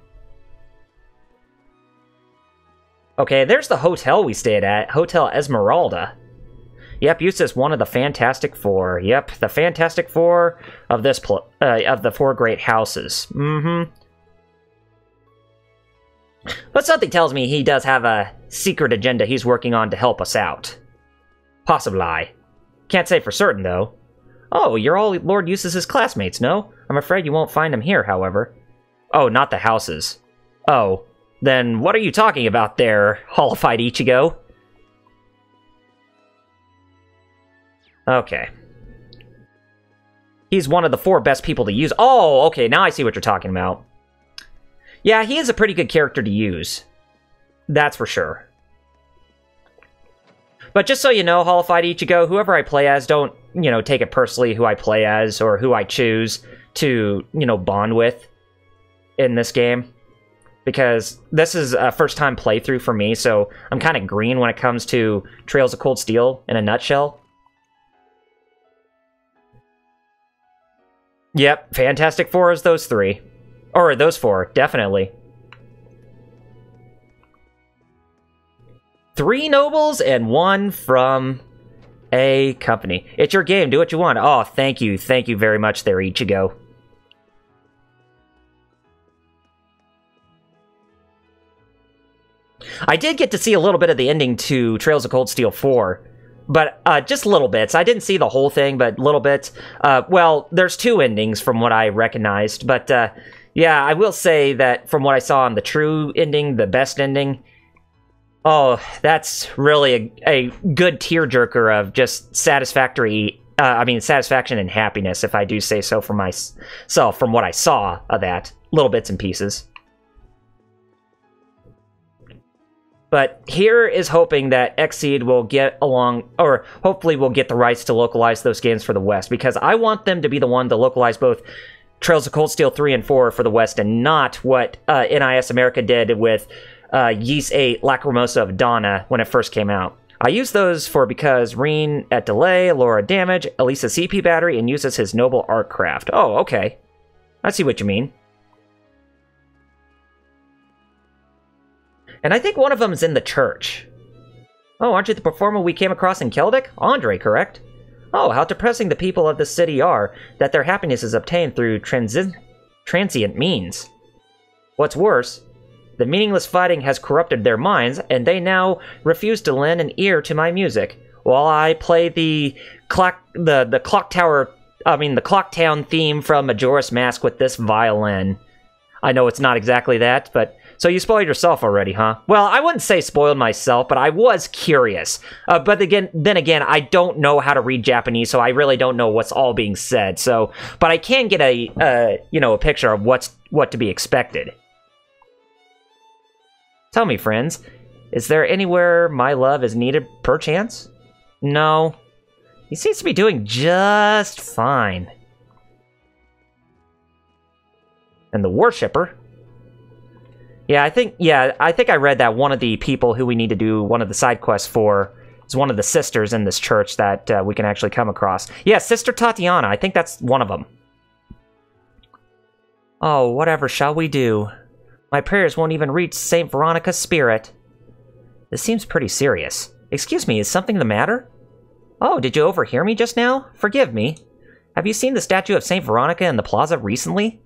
Okay, there's the hotel we stayed at, Hotel Esmeralda. Yep, Eustace, one of the Fantastic Four. Yep, the Fantastic Four of this of the 4 great houses. But something tells me he does have a secret agenda he's working on to help us out. Possibly. Can't say for certain, though. Oh, you're all Lord Eustace's classmates, no? I'm afraid you won't find him here, however. Oh, not the houses. Oh. Then what are you talking about there, Hollified Ichigo? Okay. He's one of the 4 best people to use. Oh, okay, now I see what you're talking about. Yeah, he is a pretty good character to use. That's for sure. But just so you know, Hollified Ichigo, whoever I play as, don't, you know, take it personally who I play as or who I choose to, you know, bond with in this game. Because this is a first-time playthrough for me, so I'm kind of green when it comes to Trails of Cold Steel in a nutshell. Yep, Fantastic Four is those 3. Or those 4, definitely. 3 nobles and 1 from a company. It's your game, do what you want. Oh, thank you very much there, Ichigo. I did get to see a little bit of the ending to Trails of Cold Steel 4, but just little bits. I didn't see the whole thing, but little bits. Well, there's 2 endings from what I recognized, but yeah, I will say that from what I saw on the true ending, the best ending, Oh, that's really a good tearjerker of just satisfaction and happiness, if I do say so for myself, from what I saw of that. Little bits and pieces. But here is hoping that Xseed will get along, or hopefully will get the rights to localize those games for the West, because I want them to be the one to localize both Trails of Cold Steel 3 and 4 for the West, and not what NIS America did with Ys 8 Lacrimosa of Donna when it first came out. I use those because Reen at delay, Laura damage, Elisa CP battery, and uses his noble art craft. Oh, okay. I see what you mean. And I think one of them is in the church. Oh, aren't you the performer we came across in Keldic? Andre, correct? Oh, how depressing the people of this city are, that their happiness is obtained through transient means. What's worse, the meaningless fighting has corrupted their minds, and they now refuse to lend an ear to my music, while I play the Clocktown theme from Majora's Mask with this violin. I know it's not exactly that, but... So you spoiled yourself already, huh? Well, I wouldn't say spoiled myself, but I was curious. But then again, I don't know how to read Japanese, so I really don't know what's all being said. So, but I can get a picture of what to be expected. Tell me, friends, is there anywhere my love is needed, perchance? No. He seems to be doing just fine. And the worshipper? Yeah, I think I read that one of the people who we need to do one of the side quests for is one of the sisters in this church that we can actually come across. Yeah, Sister Tatiana, I think that's one of them. Oh, whatever shall we do? My prayers won't even reach St. Veronica's spirit. This seems pretty serious. Excuse me, is something the matter? Oh, did you overhear me just now? Forgive me. Have you seen the statue of St. Veronica in the plaza recently?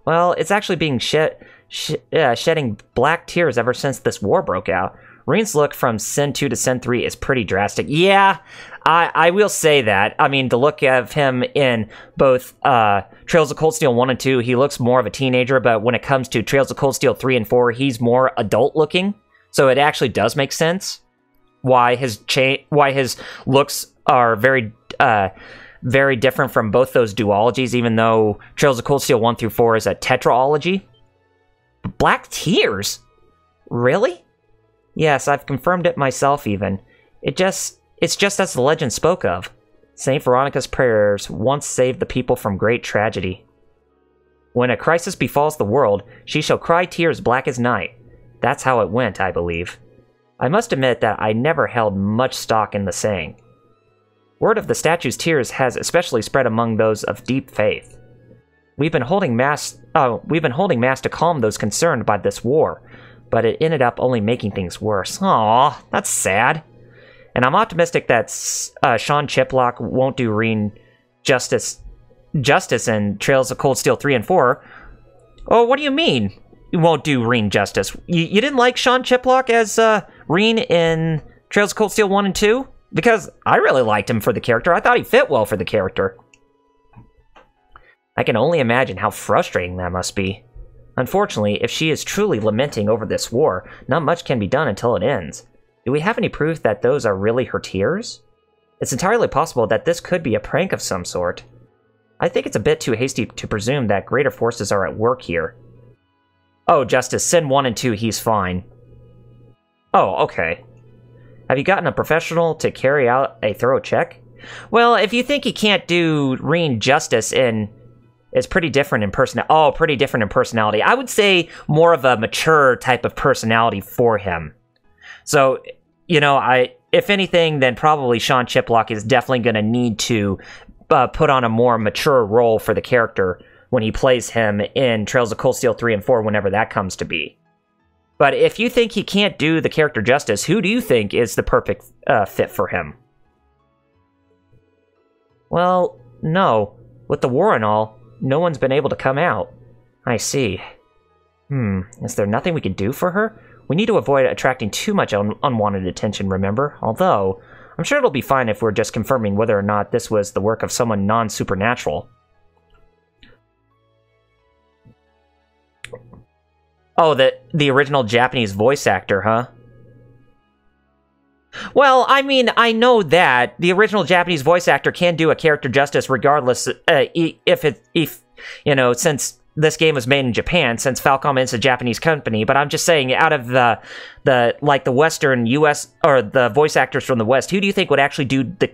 Well, it's actually being shedding black tears ever since this war broke out. Reen's look from Sin 2 to Sin 3 is pretty drastic. Yeah, I will say that. I mean, the look of him in both Trails of Cold Steel 1 and 2, he looks more of a teenager, but when it comes to Trails of Cold Steel 3 and 4, he's more adult-looking. So it actually does make sense why his looks are very different from both those duologies, even though Trails of Cold Steel 1 through 4 is a tetraology. Black tears? Really? Yes, I've confirmed it myself even. It's just as the legend spoke of. Saint Veronica's prayers once saved the people from great tragedy. When a crisis befalls the world, she shall cry tears black as night. That's how it went, I believe. I must admit that I never held much stock in the saying. Word of the statue's tears has especially spread among those of deep faith. We've been holding mass to calm those concerned by this war, but it ended up only making things worse. Aww, that's sad. And I'm optimistic that Sean Chiplock won't do Reen justice in Trails of Cold Steel 3 and 4. Oh, what do you mean you won't do Reen justice? You didn't like Sean Chiplock as Reen in Trails of Cold Steel 1 and 2? Because I really liked him for the character. I thought he fit well for the character. I can only imagine how frustrating that must be. Unfortunately, if she is truly lamenting over this war, not much can be done until it ends. Do we have any proof that those are really her tears? It's entirely possible that this could be a prank of some sort. I think it's a bit too hasty to presume that greater forces are at work here. Oh, Justice, Sin 1 and 2, he's fine. Oh, okay. Have you gotten a professional to carry out a thorough check? Well, if you think he can't do Reen justice it's pretty different in personality. I would say more of a mature type of personality for him. So, if anything, then probably Sean Chiplock is definitely going to need to put on a more mature role for the character when he plays him in Trails of Cold Steel 3 and 4, whenever that comes to be. But if you think he can't do the character justice, who do you think is the perfect fit for him? Well, no. With the war and all, no one's been able to come out. I see. Is there nothing we can do for her? We need to avoid attracting too much unwanted attention, remember? Although, I'm sure it'll be fine if we're just confirming whether or not this was the work of someone non-supernatural. Oh, the original Japanese voice actor, huh? Well, I mean, I know that the original Japanese voice actor can do a character justice regardless if you know, since this game was made in Japan, since Falcom is a Japanese company, but I'm just saying, out of the Western US, or the voice actors from the West, who do you think would actually do the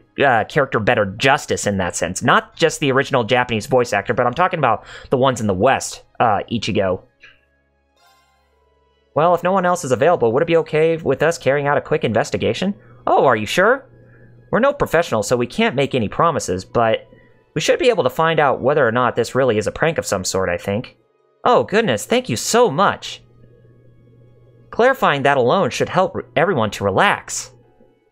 character better justice in that sense? Not just the original Japanese voice actor, but I'm talking about the ones in the West, Ichigo. Well, if no one else is available, would it be okay with us carrying out a quick investigation? Oh, are you sure? We're no professionals, so we can't make any promises, but we should be able to find out whether or not this really is a prank of some sort, I think. Oh, goodness, thank you so much. Clarifying that alone should help everyone to relax.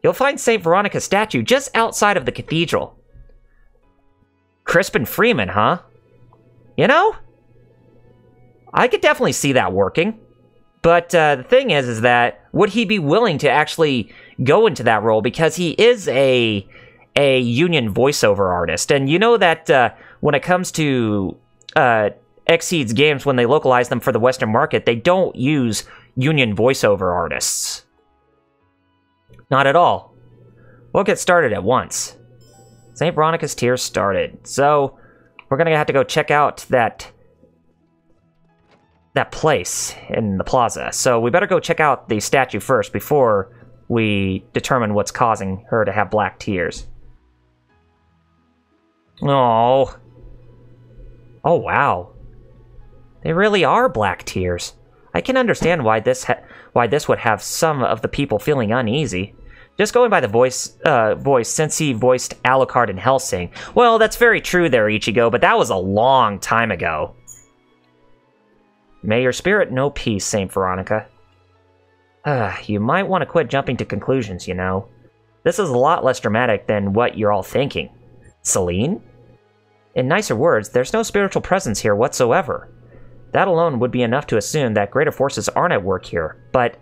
You'll find St. Veronica's statue just outside of the cathedral. Crispin Freeman, huh? You know, I could definitely see that working. But the thing is that would he be willing to actually go into that role? Because he is a union voiceover artist. And you know that when it comes to Xseed's games, when they localize them for the Western market, they don't use union voiceover artists. Not at all. We'll get started at once. St. Veronica's Tears started. So we're going to have to go check out that place in the plaza. So we better go check out the statue first before we determine what's causing her to have black tears. Oh. Oh, wow. They really are black tears. I can understand why this would have some of the people feeling uneasy. Just going by the voice since he voiced Alucard in Hellsing. Well, that's very true there, Ichigo, but that was a long time ago. May your spirit know peace, St. Veronica. You might want to quit jumping to conclusions, you know. This is a lot less dramatic than what you're all thinking. Celine? In nicer words, there's no spiritual presence here whatsoever. That alone would be enough to assume that greater forces aren't at work here, but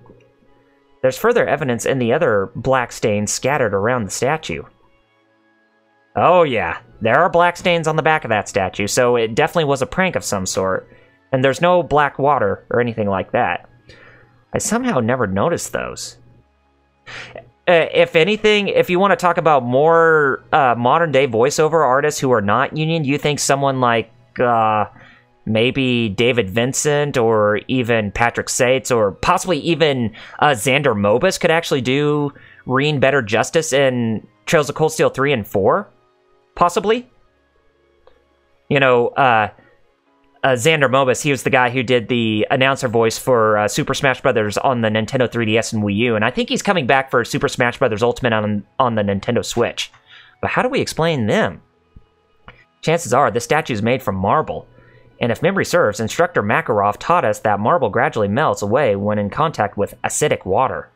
there's further evidence in the other black stains scattered around the statue. Oh yeah, there are black stains on the back of that statue, so it definitely was a prank of some sort. And there's no black water or anything like that. I somehow never noticed those. If anything, if you want to talk about more modern-day voiceover artists who are not union, you think someone like maybe David Vincent or even Patrick Sates or possibly even Xander Mobus could actually do Reen better justice in Trails of Cold Steel 3 and 4? Possibly? You know, Xander Mobus, he was the guy who did the announcer voice for Super Smash Bros. On the Nintendo 3DS and Wii U, and I think he's coming back for Super Smash Bros. Ultimate on the Nintendo Switch. But how do we explain them? Chances are this statue is made from marble, and if memory serves, Instructor Makarov taught us that marble gradually melts away when in contact with acidic water.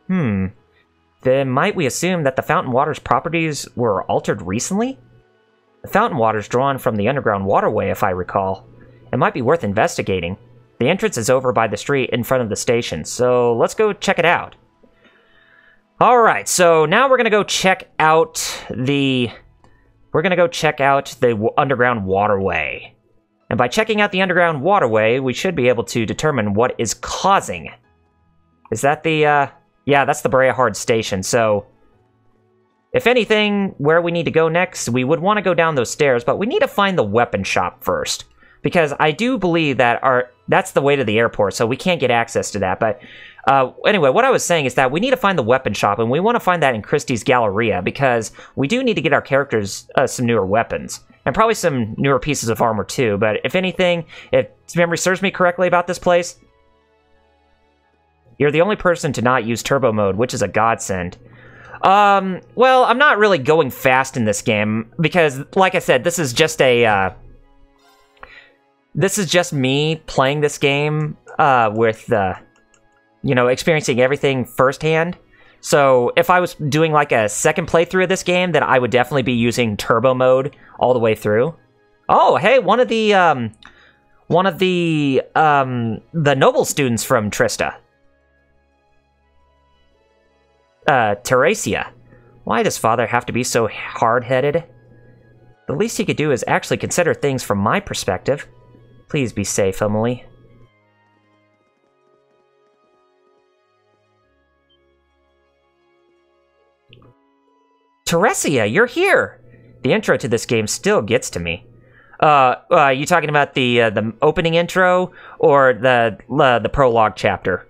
Then might we assume that the fountain water's properties were altered recently? The fountain water's drawn from the underground waterway, if I recall. It might be worth investigating. The entrance is over by the street in front of the station, so let's go check it out. Alright, so now we're gonna go check out the underground waterway. And by checking out the underground waterway, we should be able to determine what is causing. Is that the, yeah, that's the Breahard station, so if anything, where we need to go next, we would want to go down those stairs, but we need to find the weapon shop first. Because I do believe that that's the way to the airport, so we can't get access to that. But anyway, what I was saying is that we need to find the weapon shop, and we want to find that in Christie's Galleria, because we do need to get our characters some newer weapons. And probably some newer pieces of armor too, but if anything, if memory serves me correctly about this place, you're the only person to not use turbo mode, which is a godsend. Well, I'm not really going fast in this game, because, like I said, this is just me playing this game, with, you know, experiencing everything firsthand. So, if I was doing, like, a second playthrough of this game, then I would definitely be using turbo mode all the way through. Oh, hey, one of the noble students from Trista. Teresia. Why does father have to be so hard-headed? The least he could do is actually consider things from my perspective. Please be safe, Emily. Teresia, you're here! The intro to this game still gets to me. You talking about the opening intro or the prologue chapter?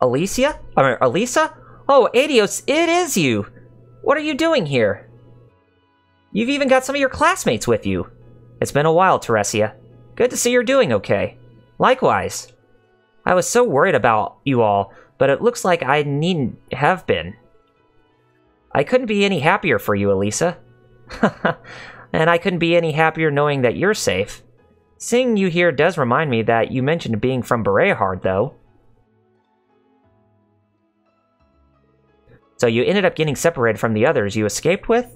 Alicia? Alisa? Oh, Adios, it is you! What are you doing here? You've even got some of your classmates with you. It's been a while, Teresia. Good to see you're doing okay. Likewise. I was so worried about you all, but it looks like I needn't have been. I couldn't be any happier for you, Alisa. And I couldn't be any happier knowing that you're safe. Seeing you here does remind me that you mentioned being from Bereahard, though. So you ended up getting separated from the others you escaped with?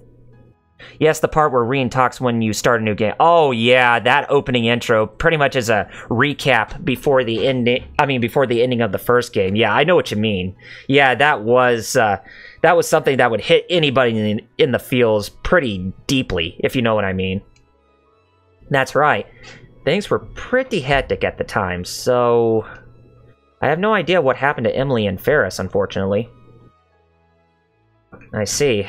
Yes, the part where Rien talks when you start a new game. Oh yeah, that opening intro pretty much is a recap before the ending. Before the ending of the first game. Yeah, I know what you mean. Yeah, that was something that would hit anybody in the feels pretty deeply, if you know what I mean. That's right. Things were pretty hectic at the time, so I have no idea what happened to Emily and Ferris, unfortunately. I see.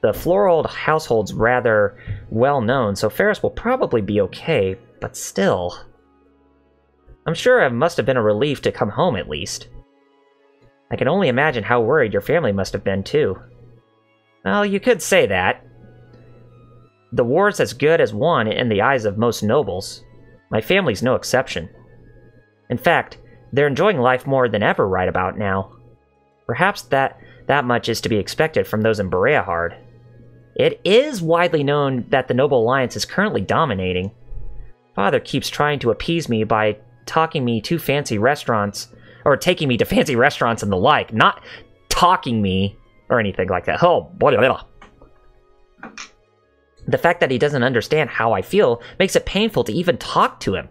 The Floral household's rather well known, so Ferris will probably be okay, but still. I'm sure it must have been a relief to come home at least. I can only imagine how worried your family must have been too. Well, you could say that. The war's as good as won in the eyes of most nobles. My family's no exception. In fact, they're enjoying life more than ever right about now. Perhaps that much is to be expected from those in Bereahard. It is widely known that the Noble Alliance is currently dominating. Father keeps trying to appease me by taking me to fancy restaurants and the like, not talking me or anything like that. Oh, blah, blah, blah. The fact that he doesn't understand how I feel makes it painful to even talk to him.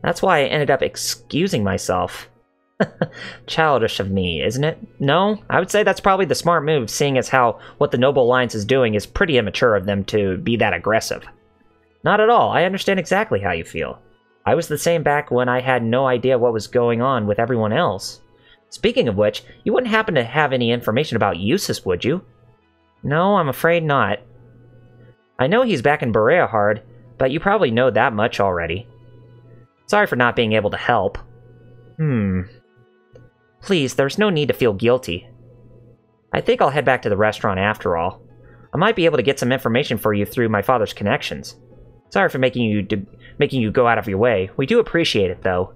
That's why I ended up excusing myself. Childish of me, isn't it? No, I would say that's probably the smart move, seeing as how what the Noble Alliance is doing is pretty immature of them to be that aggressive. Not at all, I understand exactly how you feel. I was the same back when I had no idea what was going on with everyone else. Speaking of which, you wouldn't happen to have any information about Eustace, would you? No, I'm afraid not. I know he's back in Bereahard, but you probably know that much already. Sorry for not being able to help. Please, there's no need to feel guilty. I think I'll head back to the restaurant after all. I might be able to get some information for you through my father's connections. Sorry for making you go out of your way. We do appreciate it, though.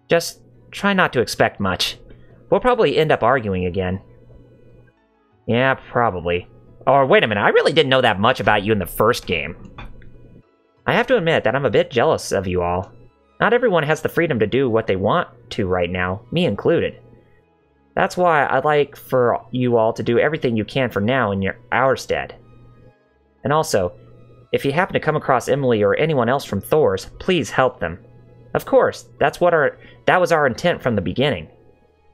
Just try not to expect much. We'll probably end up arguing again. Yeah, probably. Or wait a minute, I really didn't know that much about you in the first game. I have to admit that I'm a bit jealous of you all. Not everyone has the freedom to do what they want to right now, me included. That's why I'd like for you all to do everything you can for now in our stead. And also, if you happen to come across Emily or anyone else from Thor's, please help them. Of course, that was our intent from the beginning.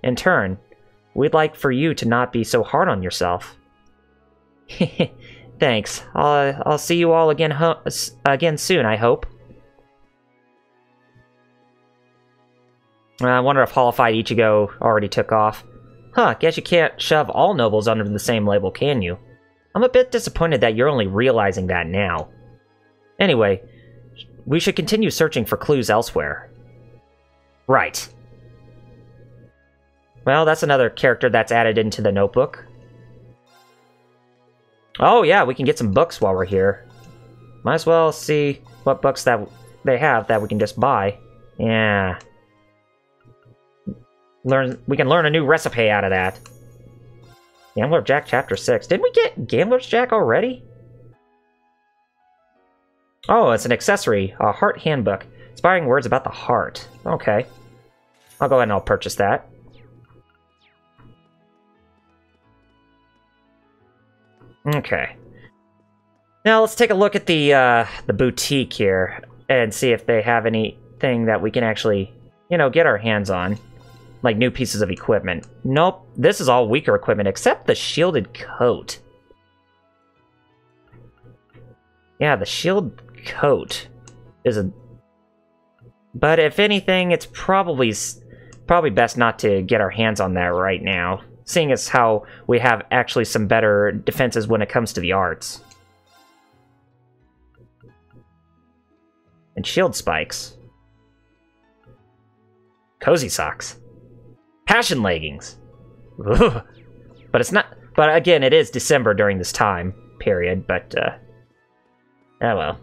In turn, we'd like for you to not be so hard on yourself. Thanks. I'll see you all again soon, I hope. I wonder if Hollified Ichigo already took off. Huh, guess you can't shove all nobles under the same label, can you? I'm a bit disappointed that you're only realizing that now. Anyway, we should continue searching for clues elsewhere. Right. Well, that's another character that's added into the notebook. Oh yeah, we can get some books while we're here. Might as well see what books that they have that we can just buy. Yeah. We can learn a new recipe out of that. Gambler Jack Chapter 6. Didn't we get Gambler's Jack already? Oh, it's an accessory. A heart handbook. Inspiring words about the heart. Okay. I'll go ahead and I'll purchase that. Okay. Now let's take a look at the boutique here and see if they have anything that we can actually, get our hands on. Like new pieces of equipment. Nope, this is all weaker equipment except the shielded coat. Yeah, the shield coat is a... But if anything, it's probably best not to get our hands on that right now. seeing as how we have actually some better defenses when it comes to the arts. And shield spikes. Cozy socks. Passion leggings. Ugh. But it's not... But again, it is December during this time period, but, oh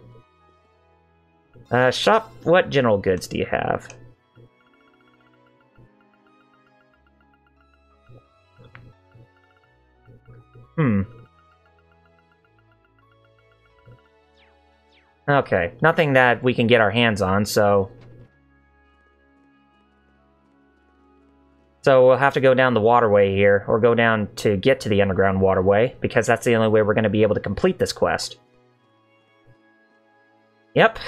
well. Shop, what general goods do you have? Okay, nothing that we can get our hands on, so... So we'll have to go down the waterway here, or go down to get to the underground waterway, because that's the only way we're going to be able to complete this quest. Yep.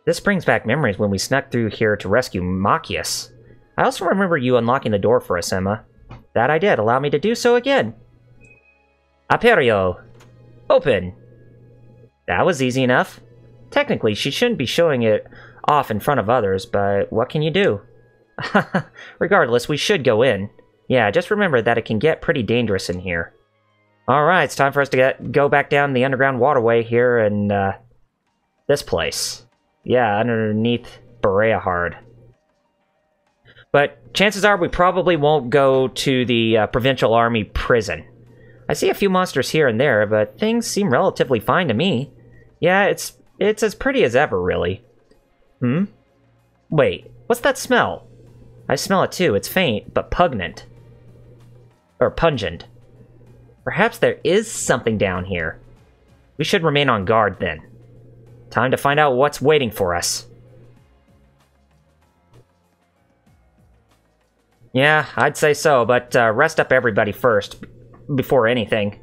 This brings back memories when we snuck through here to rescue Machias. I also remember you unlocking the door for us, Emma. That I did. Allow me to do so again. Aperio. Open. That was easy enough. Technically, she shouldn't be showing it off in front of others, but what can you do? Regardless, we should go in. Yeah, just remember that it can get pretty dangerous in here. Alright, it's time for us to go back down the underground waterway here in, this place. Yeah, underneath Bereahard. But chances are we probably won't go to the Provincial Army prison. I see a few monsters here and there, but things seem relatively fine to me. Yeah, it's as pretty as ever, really. Wait, what's that smell? I smell it too. It's faint, but pungent. Or pungent. Perhaps there is something down here. We should remain on guard, then. Time to find out what's waiting for us. Yeah, I'd say so, but rest up everybody first, before anything.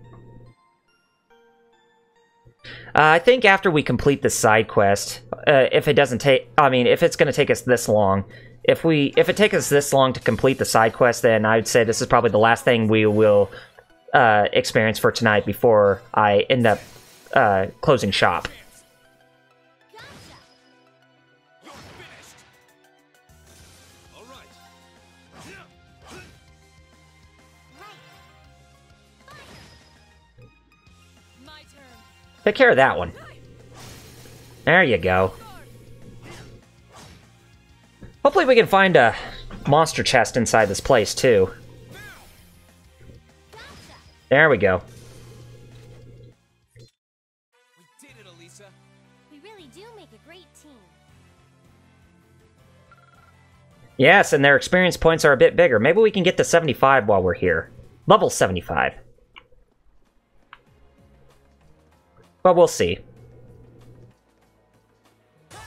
I think after we complete this side quest, if it doesn't take... I mean, if it's going to take us this long... If it takes us this long to complete the side quest, then I would say this is probably the last thing we will experience for tonight before I end up closing shop. Take care of that one. There you go. Hopefully we can find a monster chest inside this place, too. There we go. We did it, Elisa. We really do make a great team. Yes, and their experience points are a bit bigger. Maybe we can get to 75 while we're here. Level 75. But we'll see. The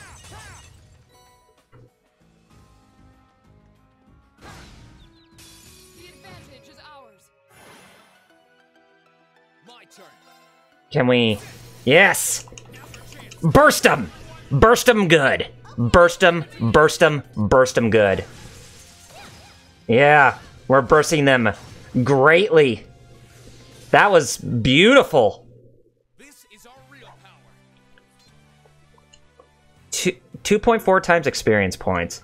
advantage is ours. My turn. Can we... Yes! Burst them! Burst them good! Burst them, burst them, burst them good. Yeah, we're bursting them greatly. That was beautiful. 2.4 times experience points.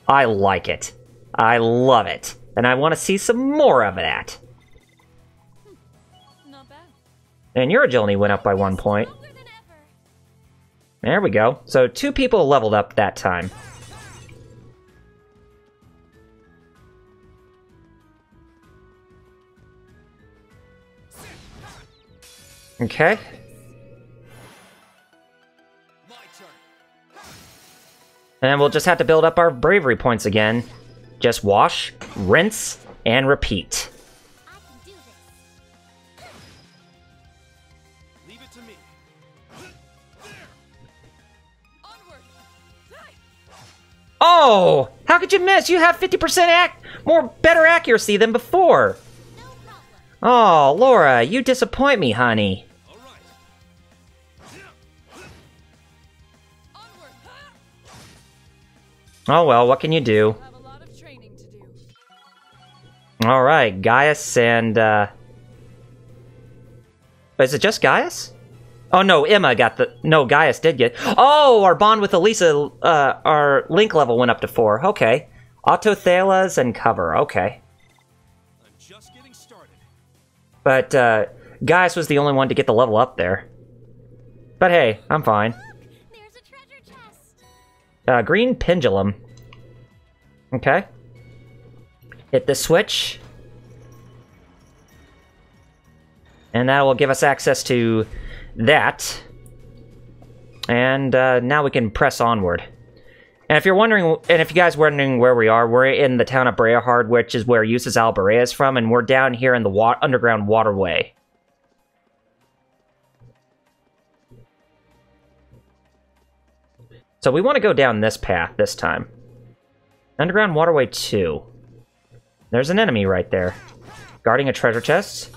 I like it. I love it. And I want to see some more of that. Not bad. And your agility went up by 1 point. There we go. So 2 people leveled up that time. Okay. And we'll just have to build up our bravery points again. Just wash, rinse, and repeat. I can do this. Leave it to me. Onward. Oh! How could you miss? You have 50% better accuracy than before. No problem. Oh, Laura, you disappoint me, honey. Onward. Oh well, what can you do? Have a lot of training to do. Alright, Gaius and, Is it just Gaius? Oh no, Emma got the... No, Gaius did get... Oh, our bond with Elisa, our link level went up to 4. Okay. Autothalas and cover, okay. I'm just getting started. But, Gaius was the only one to get the level up there. But hey, I'm fine. Look, there's a treasure chest. Green pendulum. Okay. Hit the switch. And that will give us access to that. And now we can press onward. And if you're wondering, and if you guys are wondering where we are, we're in the town of Breahard, which is where Eustace Alberea is from, and we're down here in the underground waterway. So we want to go down this path this time. Underground waterway 2. There's an enemy right there. Guarding a treasure chest.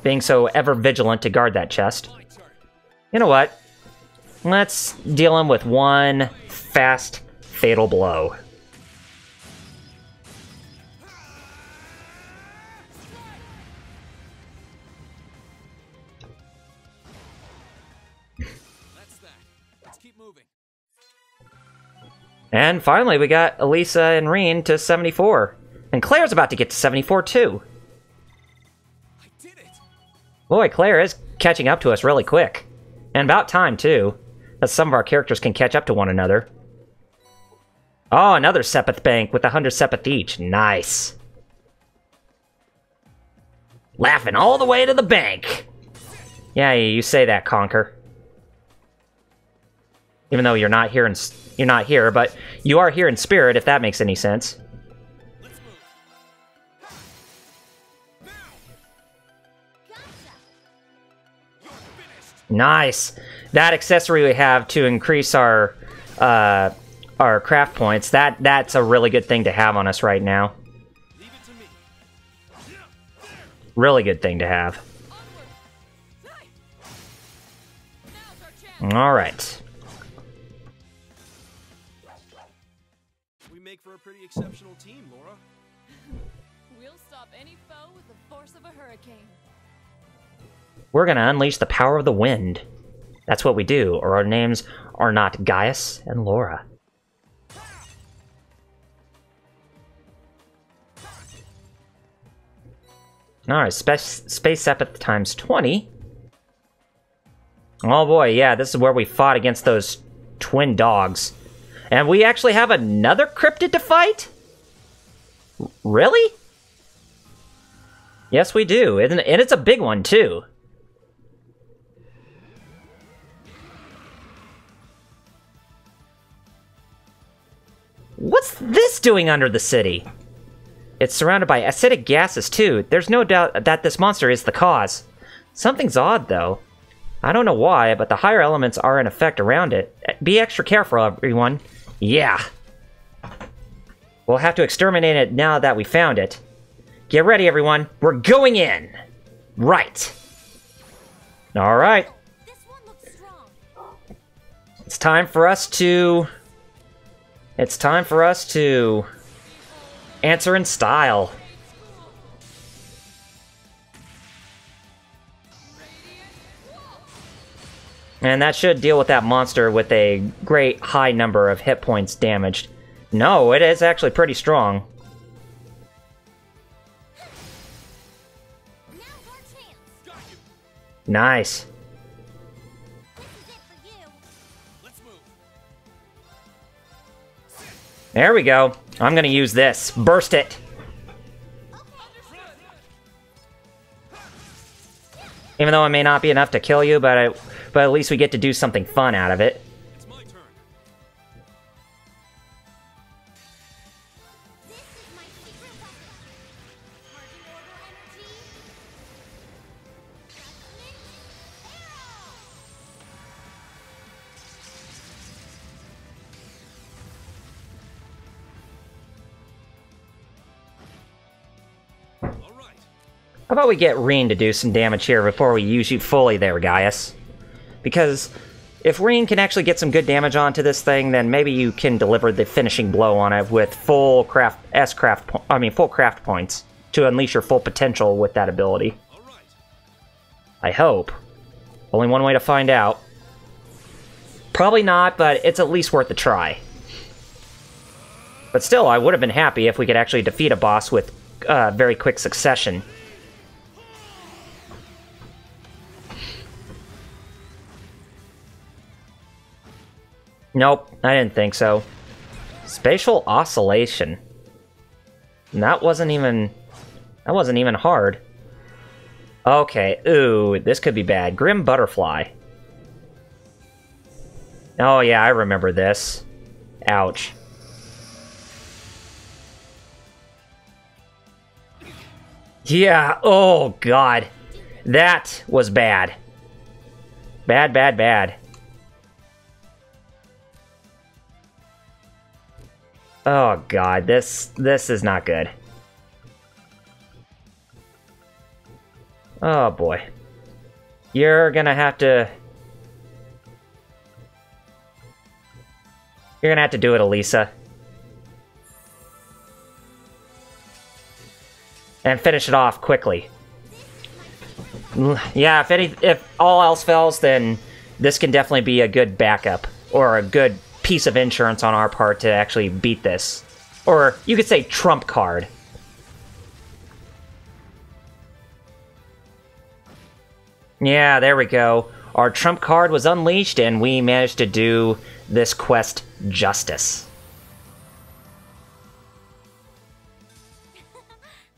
Being so ever vigilant to guard that chest. You know what? Let's deal him with one fast, fatal blow. That's that. Let's keep moving. And finally, we got Elisa and Reen to 74. And Claire's about to get to 74 too. I did it. Boy, Claire is catching up to us really quick. And about time too, as some of our characters can catch up to one another. Oh, another Sepith bank with 100 Sepith each. Nice. Laughing all the way to the bank. Yeah, you say that, Conker. Even though you're not here, but you are here in spirit, if that makes any sense. Let's move. Now. Gotcha. You're finished. Nice. That accessory we have to increase our craft points. That's a really good thing to have on us right now. Leave it to me. Really good thing to have. Onward. Now's our chance. All right. We make for a pretty exceptional team, Laura. We'll stop any foe with the force of a hurricane. We're gonna unleash the power of the wind. That's what we do, or our names are not Gaius and Laura. Alright, Space Sepith times 20. Oh boy, yeah, this is where we fought against those twin dogs. And we actually have another cryptid to fight? Really? Yes, we do, and it's a big one, too. What's this doing under the city? It's surrounded by acidic gases, too. There's no doubt that this monster is the cause. Something's odd, though. I don't know why, but the higher elements are in effect around it. Be extra careful, everyone. Yeah. We'll have to exterminate it now that we found it. Get ready, everyone. We're going in. Right. All right. This one looks strong. It's time for us to... It's time for us to... answer in style. And that should deal with that monster with a great high number of hit points damaged. No, it is actually pretty strong. Now's our chance. Got you. Nice. This is it for you. Let's move. There we go. I'm gonna use this. Burst it. Even though it may not be enough to kill you, but at least we get to do something fun out of it. It's my turn. This is my secret weapon. Marching order energy. Judgment All right. How about we get Reen to do some damage here before we use you fully there, Gaius? Because if Reen can actually get some good damage onto this thing, then maybe you can deliver the finishing blow on it with full craft points to unleash your full potential with that ability. All right. I hope. Only one way to find out. Probably not, but it's at least worth a try. But still, I would have been happy if we could actually defeat a boss with very quick succession. Nope, I didn't think so. Spatial oscillation. And that wasn't even hard. Okay, ooh, this could be bad. Grim Butterfly. Oh yeah, I remember this. Ouch. Yeah, oh god. That was bad. Bad, bad, bad. Oh god, this is not good. Oh boy. You're gonna have to do it, Elisa. And finish it off quickly. Yeah, if all else fails, then this can definitely be a good backup, or a good piece of insurance on our part to actually beat this. Or you could say trump card. Yeah, there we go. Our trump card was unleashed and we managed to do this quest justice.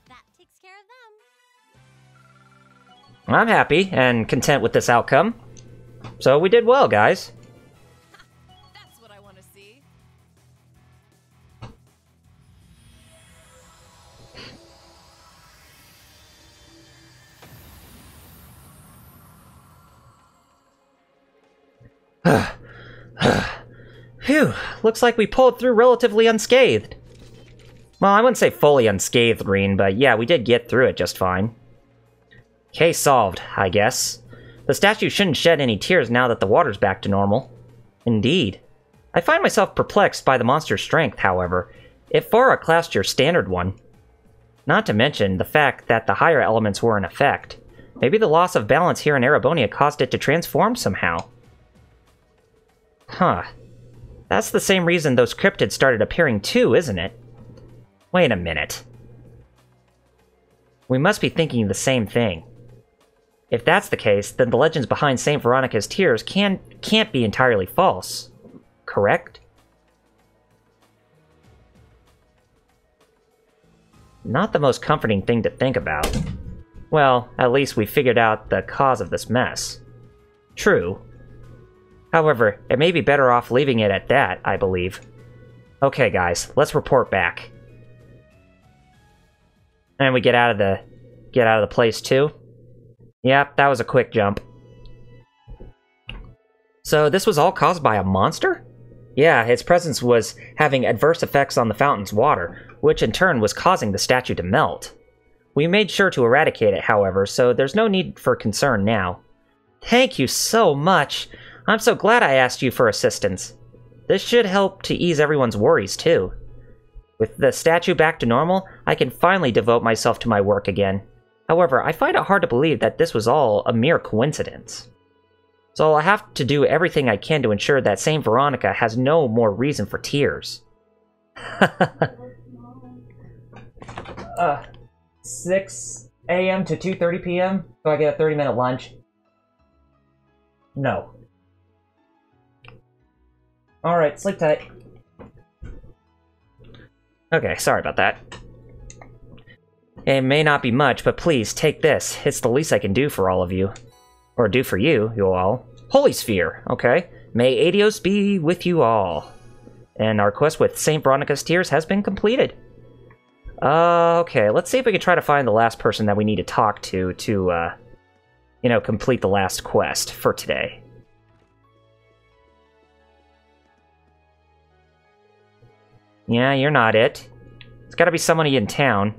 That takes care of them. I'm happy and content with this outcome. So we did well, guys. That's what I want to see. Phew, looks like we pulled through relatively unscathed. Well, I wouldn't say fully unscathed, Reen, but yeah, we did get through it just fine. Case solved, I guess. The statue shouldn't shed any tears now that the water's back to normal. Indeed. I find myself perplexed by the monster's strength, however. It far outclassed your standard one. Not to mention the fact that the higher elements were in effect. Maybe the loss of balance here in Erebonia caused it to transform somehow. Huh. That's the same reason those cryptids started appearing too, isn't it? Wait a minute. We must be thinking the same thing. If that's the case, then the legends behind Saint Veronica's tears can't be entirely false. Correct? Not the most comforting thing to think about. Well, at least we figured out the cause of this mess. True. However, it may be better off leaving it at that, I believe. Okay, guys, let's report back. And we get out of the place too. Yep, that was a quick jump. So this was all caused by a monster? Yeah, its presence was having adverse effects on the fountain's water, which in turn was causing the statue to melt. We made sure to eradicate it, however, so there's no need for concern now. Thank you so much! I'm so glad I asked you for assistance. This should help to ease everyone's worries, too. With the statue back to normal, I can finally devote myself to my work again. However, I find it hard to believe that this was all a mere coincidence. So I'll have to do everything I can to ensure that Saint Veronica has no more reason for tears. 6 a.m. to 2:30 p.m. Do I get a 30-minute lunch? No. Alright, sleep tight. Okay, sorry about that. It may not be much, but please, take this. It's the least I can do for all of you. Or do for you all. Holy Sphere, okay. May Adios be with you all. And our quest with Saint Veronica's Tears has been completed. Okay, let's see if we can try to find the last person that we need to talk to, you know, complete the last quest for today. Yeah, you're not it. It's gotta be somebody in town.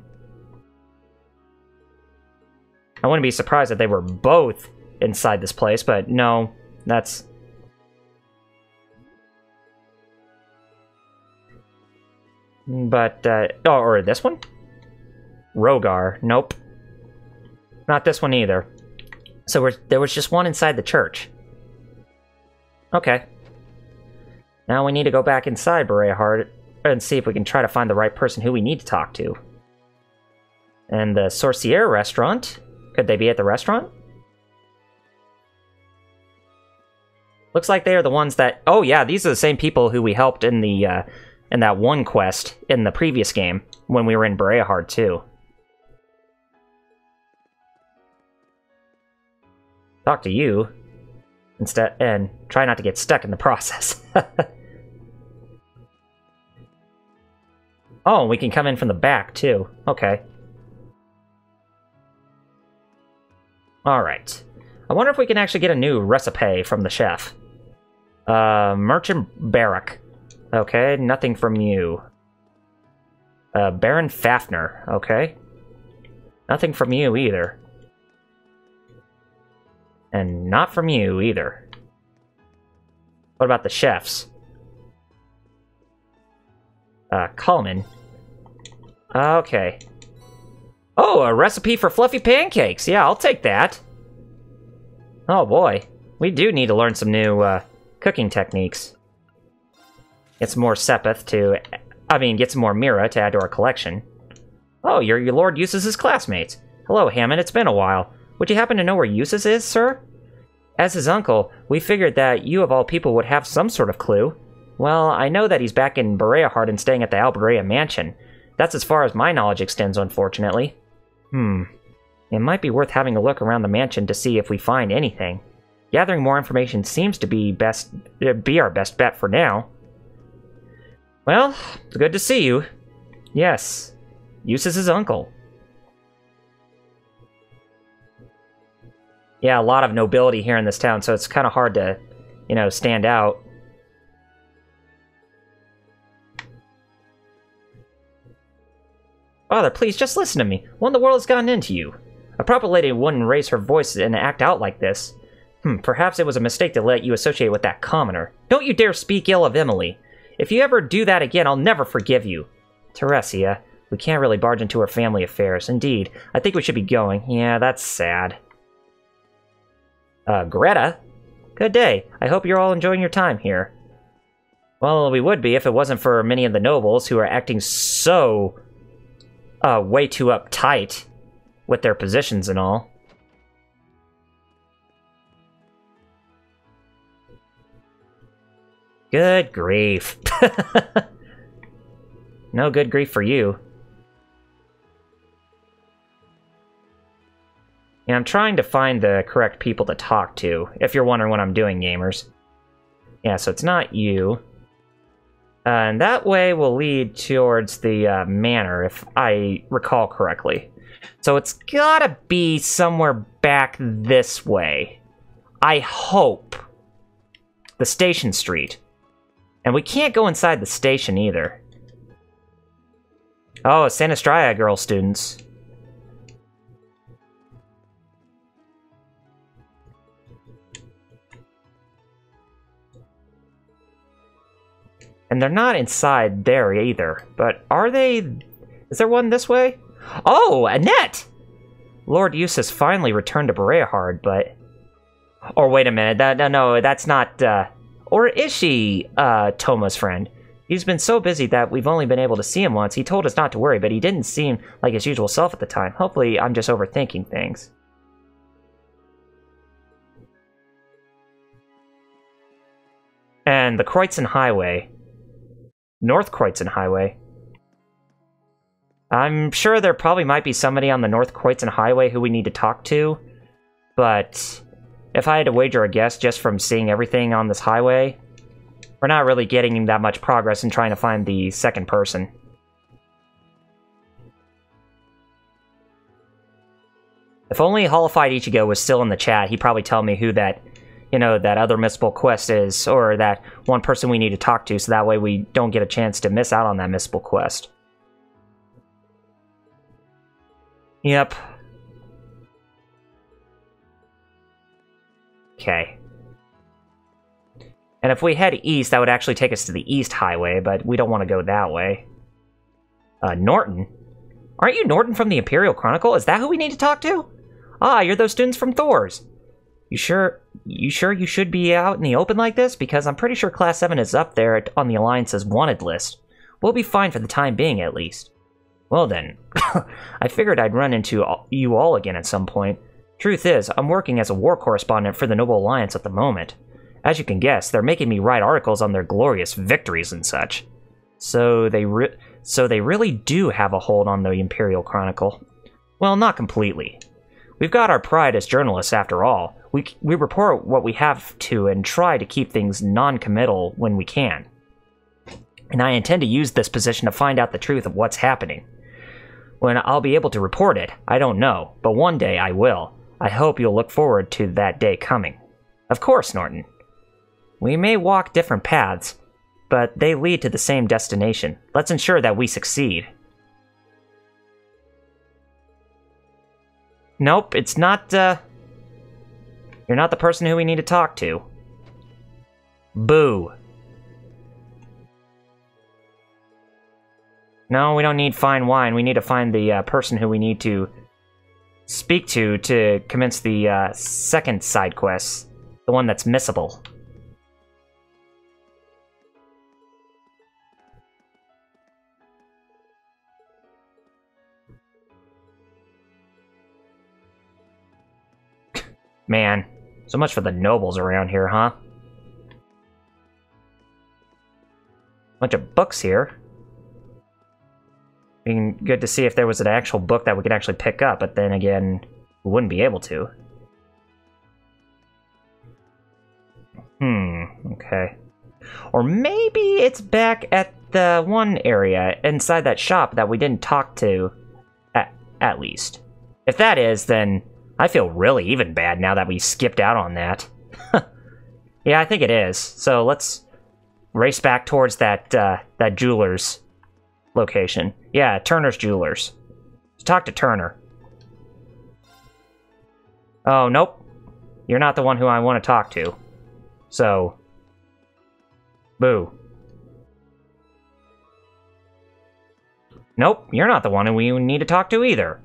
I wouldn't be surprised if they were both inside this place, but no, that's... But, oh, or this one? Rogar, nope. Not this one either. So there was just one inside the church. Okay. Now we need to go back inside, Berea Heart. and see if we can try to find the right person who we need to talk to. And the Sorcier restaurant. Could they be at the restaurant? Looks like they are the ones that... Oh yeah, these are the same people who we helped in the in that one quest in the previous game when we were in Breahard too. Talk to you instead, and try not to get stuck in the process. Oh, we can come in from the back too. Okay. Alright. I wonder if we can actually get a new recipe from the chef. Merchant Barrack. Okay, nothing from you. Baron Fafner. Okay. Nothing from you either. And not from you either. What about the chefs? Coleman. Okay. Oh, a recipe for fluffy pancakes. Yeah, I'll take that. Oh boy. We do need to learn some new, cooking techniques. Get some more Sepith to... get some more Mira to add to our collection. Oh, you're your Lord Eustace's classmates. Hello, Hammond, it's been a while. Would you happen to know where Eustace is, sir? As his uncle, we figured that you of all people would have some sort of clue. Well, I know that he's back in Breahard and staying at the Alberea Mansion. That's as far as my knowledge extends, unfortunately. It might be worth having a look around the mansion to see if we find anything. Gathering more information seems to be our best bet for now. Well, it's good to see you. Yes, Eustace's uncle. Yeah, a lot of nobility here in this town, so it's kind of hard to, stand out. Father, please, just listen to me. What in the world has gotten into you? A proper lady wouldn't raise her voice and act out like this. Perhaps it was a mistake to let you associate with that commoner. Don't you dare speak ill of Emily. If you ever do that again, I'll never forgive you. Teresia, we can't really barge into her family affairs. Indeed, I think we should be going. Yeah, that's sad. Greta? Good day. I hope you're all enjoying your time here. Well, we would be if it wasn't for many of the nobles who are acting so... way too uptight with their positions and all. Good grief. No good grief for you. Yeah, I'm trying to find the correct people to talk to, if you're wondering what I'm doing, gamers. Yeah, so it's not you. And that way will lead towards the manor, if I recall correctly. So it's gotta be somewhere back this way. I hope. The station street. And we can't go inside the station either. Oh, Sanastraya girl students. And they're not inside there either. But are they... Is there one this way? Oh, Annette! Lord Eustace finally returned to Breahard, but... Or wait a minute, no, that's not... Or is she, Toma's friend? He's been so busy that we've only been able to see him once. He told us not to worry, but he didn't seem like his usual self at the time. Hopefully, I'm just overthinking things. And the Croizon Highway. North Croizon Highway. I'm sure there probably might be somebody on the North Croizon Highway who we need to talk to, but if I had to wager a guess just from seeing everything on this highway, we're not really getting that much progress in trying to find the second person. If only Holified Ichigo was still in the chat, he'd probably tell me who that, that other missable quest is, or that one person we need to talk to, so that way we don't get a chance to miss out on that missable quest. Yep. Okay. And if we head east, that would actually take us to the East Highway, but we don't want to go that way. Norton? Aren't you Norton from the Imperial Chronicle? Is that who we need to talk to? Ah, you're those students from Thor's. You sure you should be out in the open like this? Because I'm pretty sure Class 7 is up there on the Alliance's wanted list. We'll be fine for the time being, at least. Well then, I figured I'd run into you all again at some point. Truth is, I'm working as a war correspondent for the Noble Alliance at the moment. As you can guess, they're making me write articles on their glorious victories and such. So they really do have a hold on the Imperial Chronicle. Well, not completely. We've got our pride as journalists, after all. We report what we have to and try to keep things non-committal when we can. And I intend to use this position to find out the truth of what's happening. When I'll be able to report it, I don't know, but one day I will. I hope you'll look forward to that day coming. Of course, Norton. We may walk different paths, but they lead to the same destination. Let's ensure that we succeed. Nope, it's not, You're not the person who we need to talk to. Boo. No, we don't need fine wine. We need to find the person who we need to speak to commence the second side quest. The one that's missable. Man, so much for the nobles around here, huh? Bunch of books here. Being good to see if there was an actual book that we could actually pick up, but then again, we wouldn't be able to. Okay. Or maybe it's back at the one area inside that shop that we didn't talk to, at least. If that is, then I feel really even bad now that we skipped out on that. Yeah, I think it is. So let's race back towards that that jeweler's location. Yeah, Turner's Jewelers. Let's talk to Turner. Oh, nope. You're not the one who I want to talk to. So, boo. Nope, you're not the one who we need to talk to either.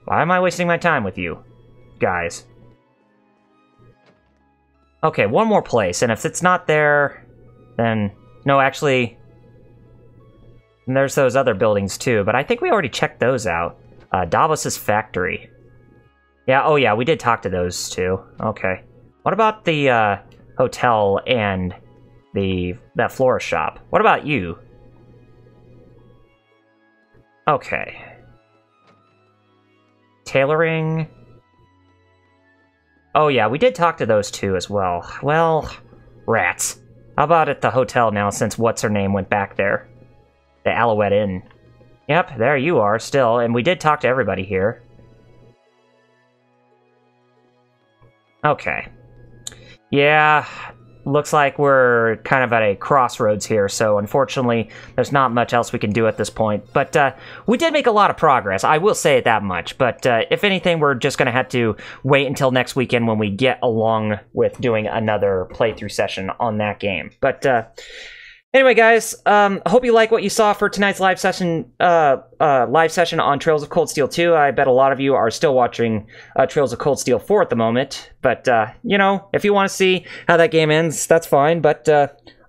Why am I wasting my time with you, guys? Okay, one more place, and if it's not there, then... No, actually... there's those other buildings too, but I think we already checked those out. Davos's factory. Yeah, oh yeah, we did talk to those two. Okay. What about the hotel and that florist shop? What about you? Okay. Tailoring. Oh yeah, we did talk to those two as well. Well, rats. How about at the hotel now, since what's-her-name went back there? The Alouette Inn. Yep, there you are, still, and we did talk to everybody here. Okay. Yeah, looks like we're kind of at a crossroads here, so unfortunately, there's not much else we can do at this point. But we did make a lot of progress, I will say it that much. But if anything, we're just going to have to wait until next weekend when we get along with doing another playthrough session on that game. But anyway, guys, I hope you like what you saw for tonight's live session on Trails of Cold Steel 2. I bet a lot of you are still watching Trails of Cold Steel 4 at the moment. But, you know, if you want to see how that game ends, that's fine. But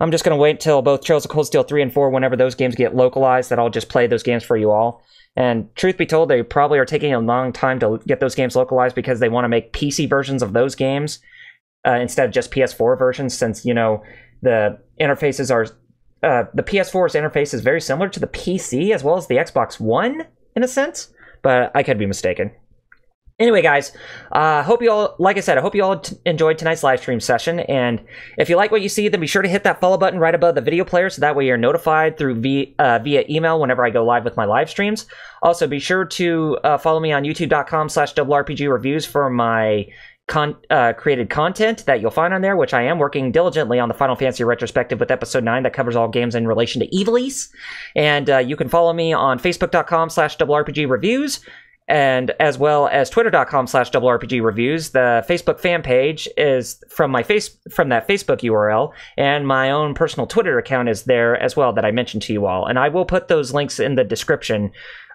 I'm just going to wait until both Trails of Cold Steel 3 and 4, whenever those games get localized, that I'll just play those games for you all. And truth be told, they probably are taking a long time to get those games localized because they want to make PC versions of those games instead of just PS4 versions, since, you know, the interfaces are... the PS4's interface is very similar to the PC as well as the Xbox One, in a sense, but I could be mistaken. Anyway, guys, hope you all, like I said, I hope you all enjoyed tonight's live stream session, and if you like what you see, then be sure to hit that follow button right above the video player, so that way you're notified through via email whenever I go live with my live streams. Also, be sure to follow me on youtube.com/RRPG-reviews for my created content that you'll find on there, which I am working diligently on the Final Fantasy retrospective with episode 9 that covers all games in relation to Ivalice. And you can follow me on facebook.com/RRPG-reviews, and as well as twitter.com/RRPG-reviews. The Facebook fan page is from that Facebook URL, and my own personal Twitter account is there as well that I mentioned to you all. And I will put those links in the description,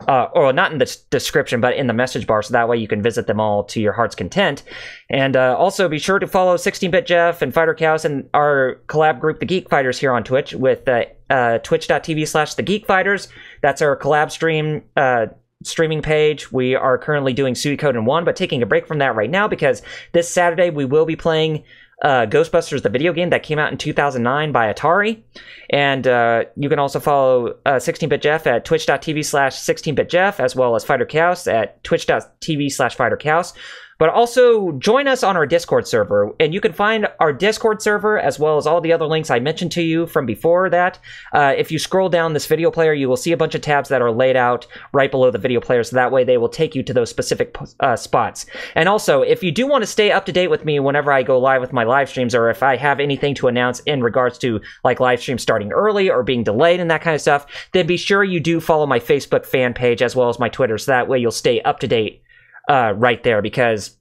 or not in the description, but in the message bar, so that way you can visit them all to your heart's content. And also be sure to follow 16-Bit Jeff and Fighter Chaos and our collab group, the Geek Fighters, here on Twitch with twitch.tv/thegeekfighters. That's our collab streaming page. We are currently doing Suikoden 1, but taking a break from that right now because this Saturday we will be playing Ghostbusters, the video game that came out in 2009 by Atari. And you can also follow 16-Bit Jeff at twitch.tv/16bitjeff, as well as Fighter Chaos at twitch.tv/Fighter Chaos. But also join us on our Discord server, and you can find our Discord server as well as all the other links I mentioned to you from before that. If you scroll down this video player, you will see a bunch of tabs that are laid out right below the video player, so that way they will take you to those specific spots. And also, if you do want to stay up to date with me whenever I go live with my live streams, or if I have anything to announce in regards to like live streams starting early or being delayed and that kind of stuff, then be sure you do follow my Facebook fan page as well as my Twitter, so that way you'll stay up to date right there. Because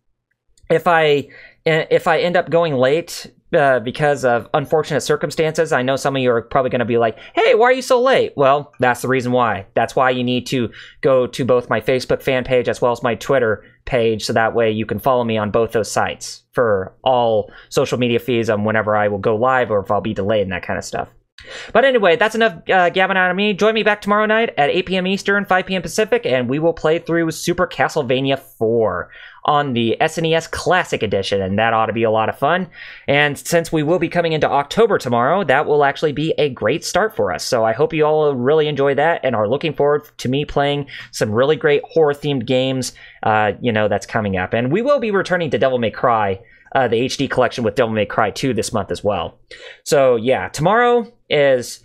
if I end up going late because of unfortunate circumstances, I know some of you are probably going to be like, hey, why are you so late? Well, that's the reason why. That's why you need to go to both my Facebook fan page as well as my Twitter page, so that way you can follow me on both those sites for all social media feeds on whenever I will go live or if I'll be delayed and that kind of stuff. But anyway, that's enough gabbing out of me. Join me back tomorrow night at 8 p.m. Eastern, 5 p.m. Pacific, and we will play through Super Castlevania 4 on the SNES Classic Edition, and that ought to be a lot of fun. And since we will be coming into October tomorrow, that will actually be a great start for us. So I hope you all really enjoy that and are looking forward to me playing some really great horror-themed games, that's coming up. And we will be returning to Devil May Cry, the HD collection with Devil May Cry 2 this month as well. So yeah, tomorrow is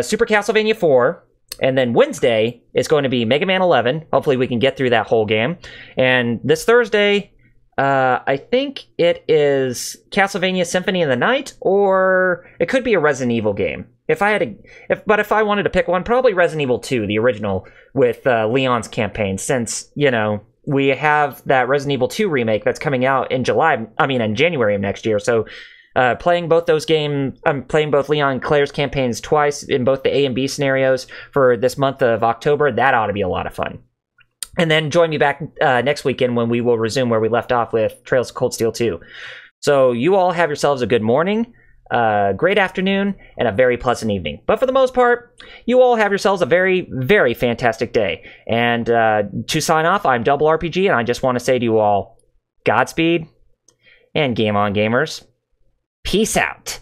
Super Castlevania 4, and then Wednesday is going to be Mega Man 11. Hopefully we can get through that whole game. And this Thursday, I think it is Castlevania Symphony of the Night, or it could be a Resident Evil game. If I wanted to pick one, probably Resident Evil 2, the original, with Leon's campaign, since, we have that Resident Evil 2 remake that's coming out in January of next year. So playing both those games, I'm playing both Leon and Claire's campaigns twice in both the A and B scenarios for this month of October. That ought to be a lot of fun. And then join me back next weekend when we will resume where we left off with Trails of Cold Steel 2. So you all have yourselves a good morning, great afternoon, and a very pleasant evening. But for the most part, you all have yourselves a very, very fantastic day. And to sign off, I'm Double RPG, and I just want to say to you all, Godspeed, and game on, gamers. Peace out.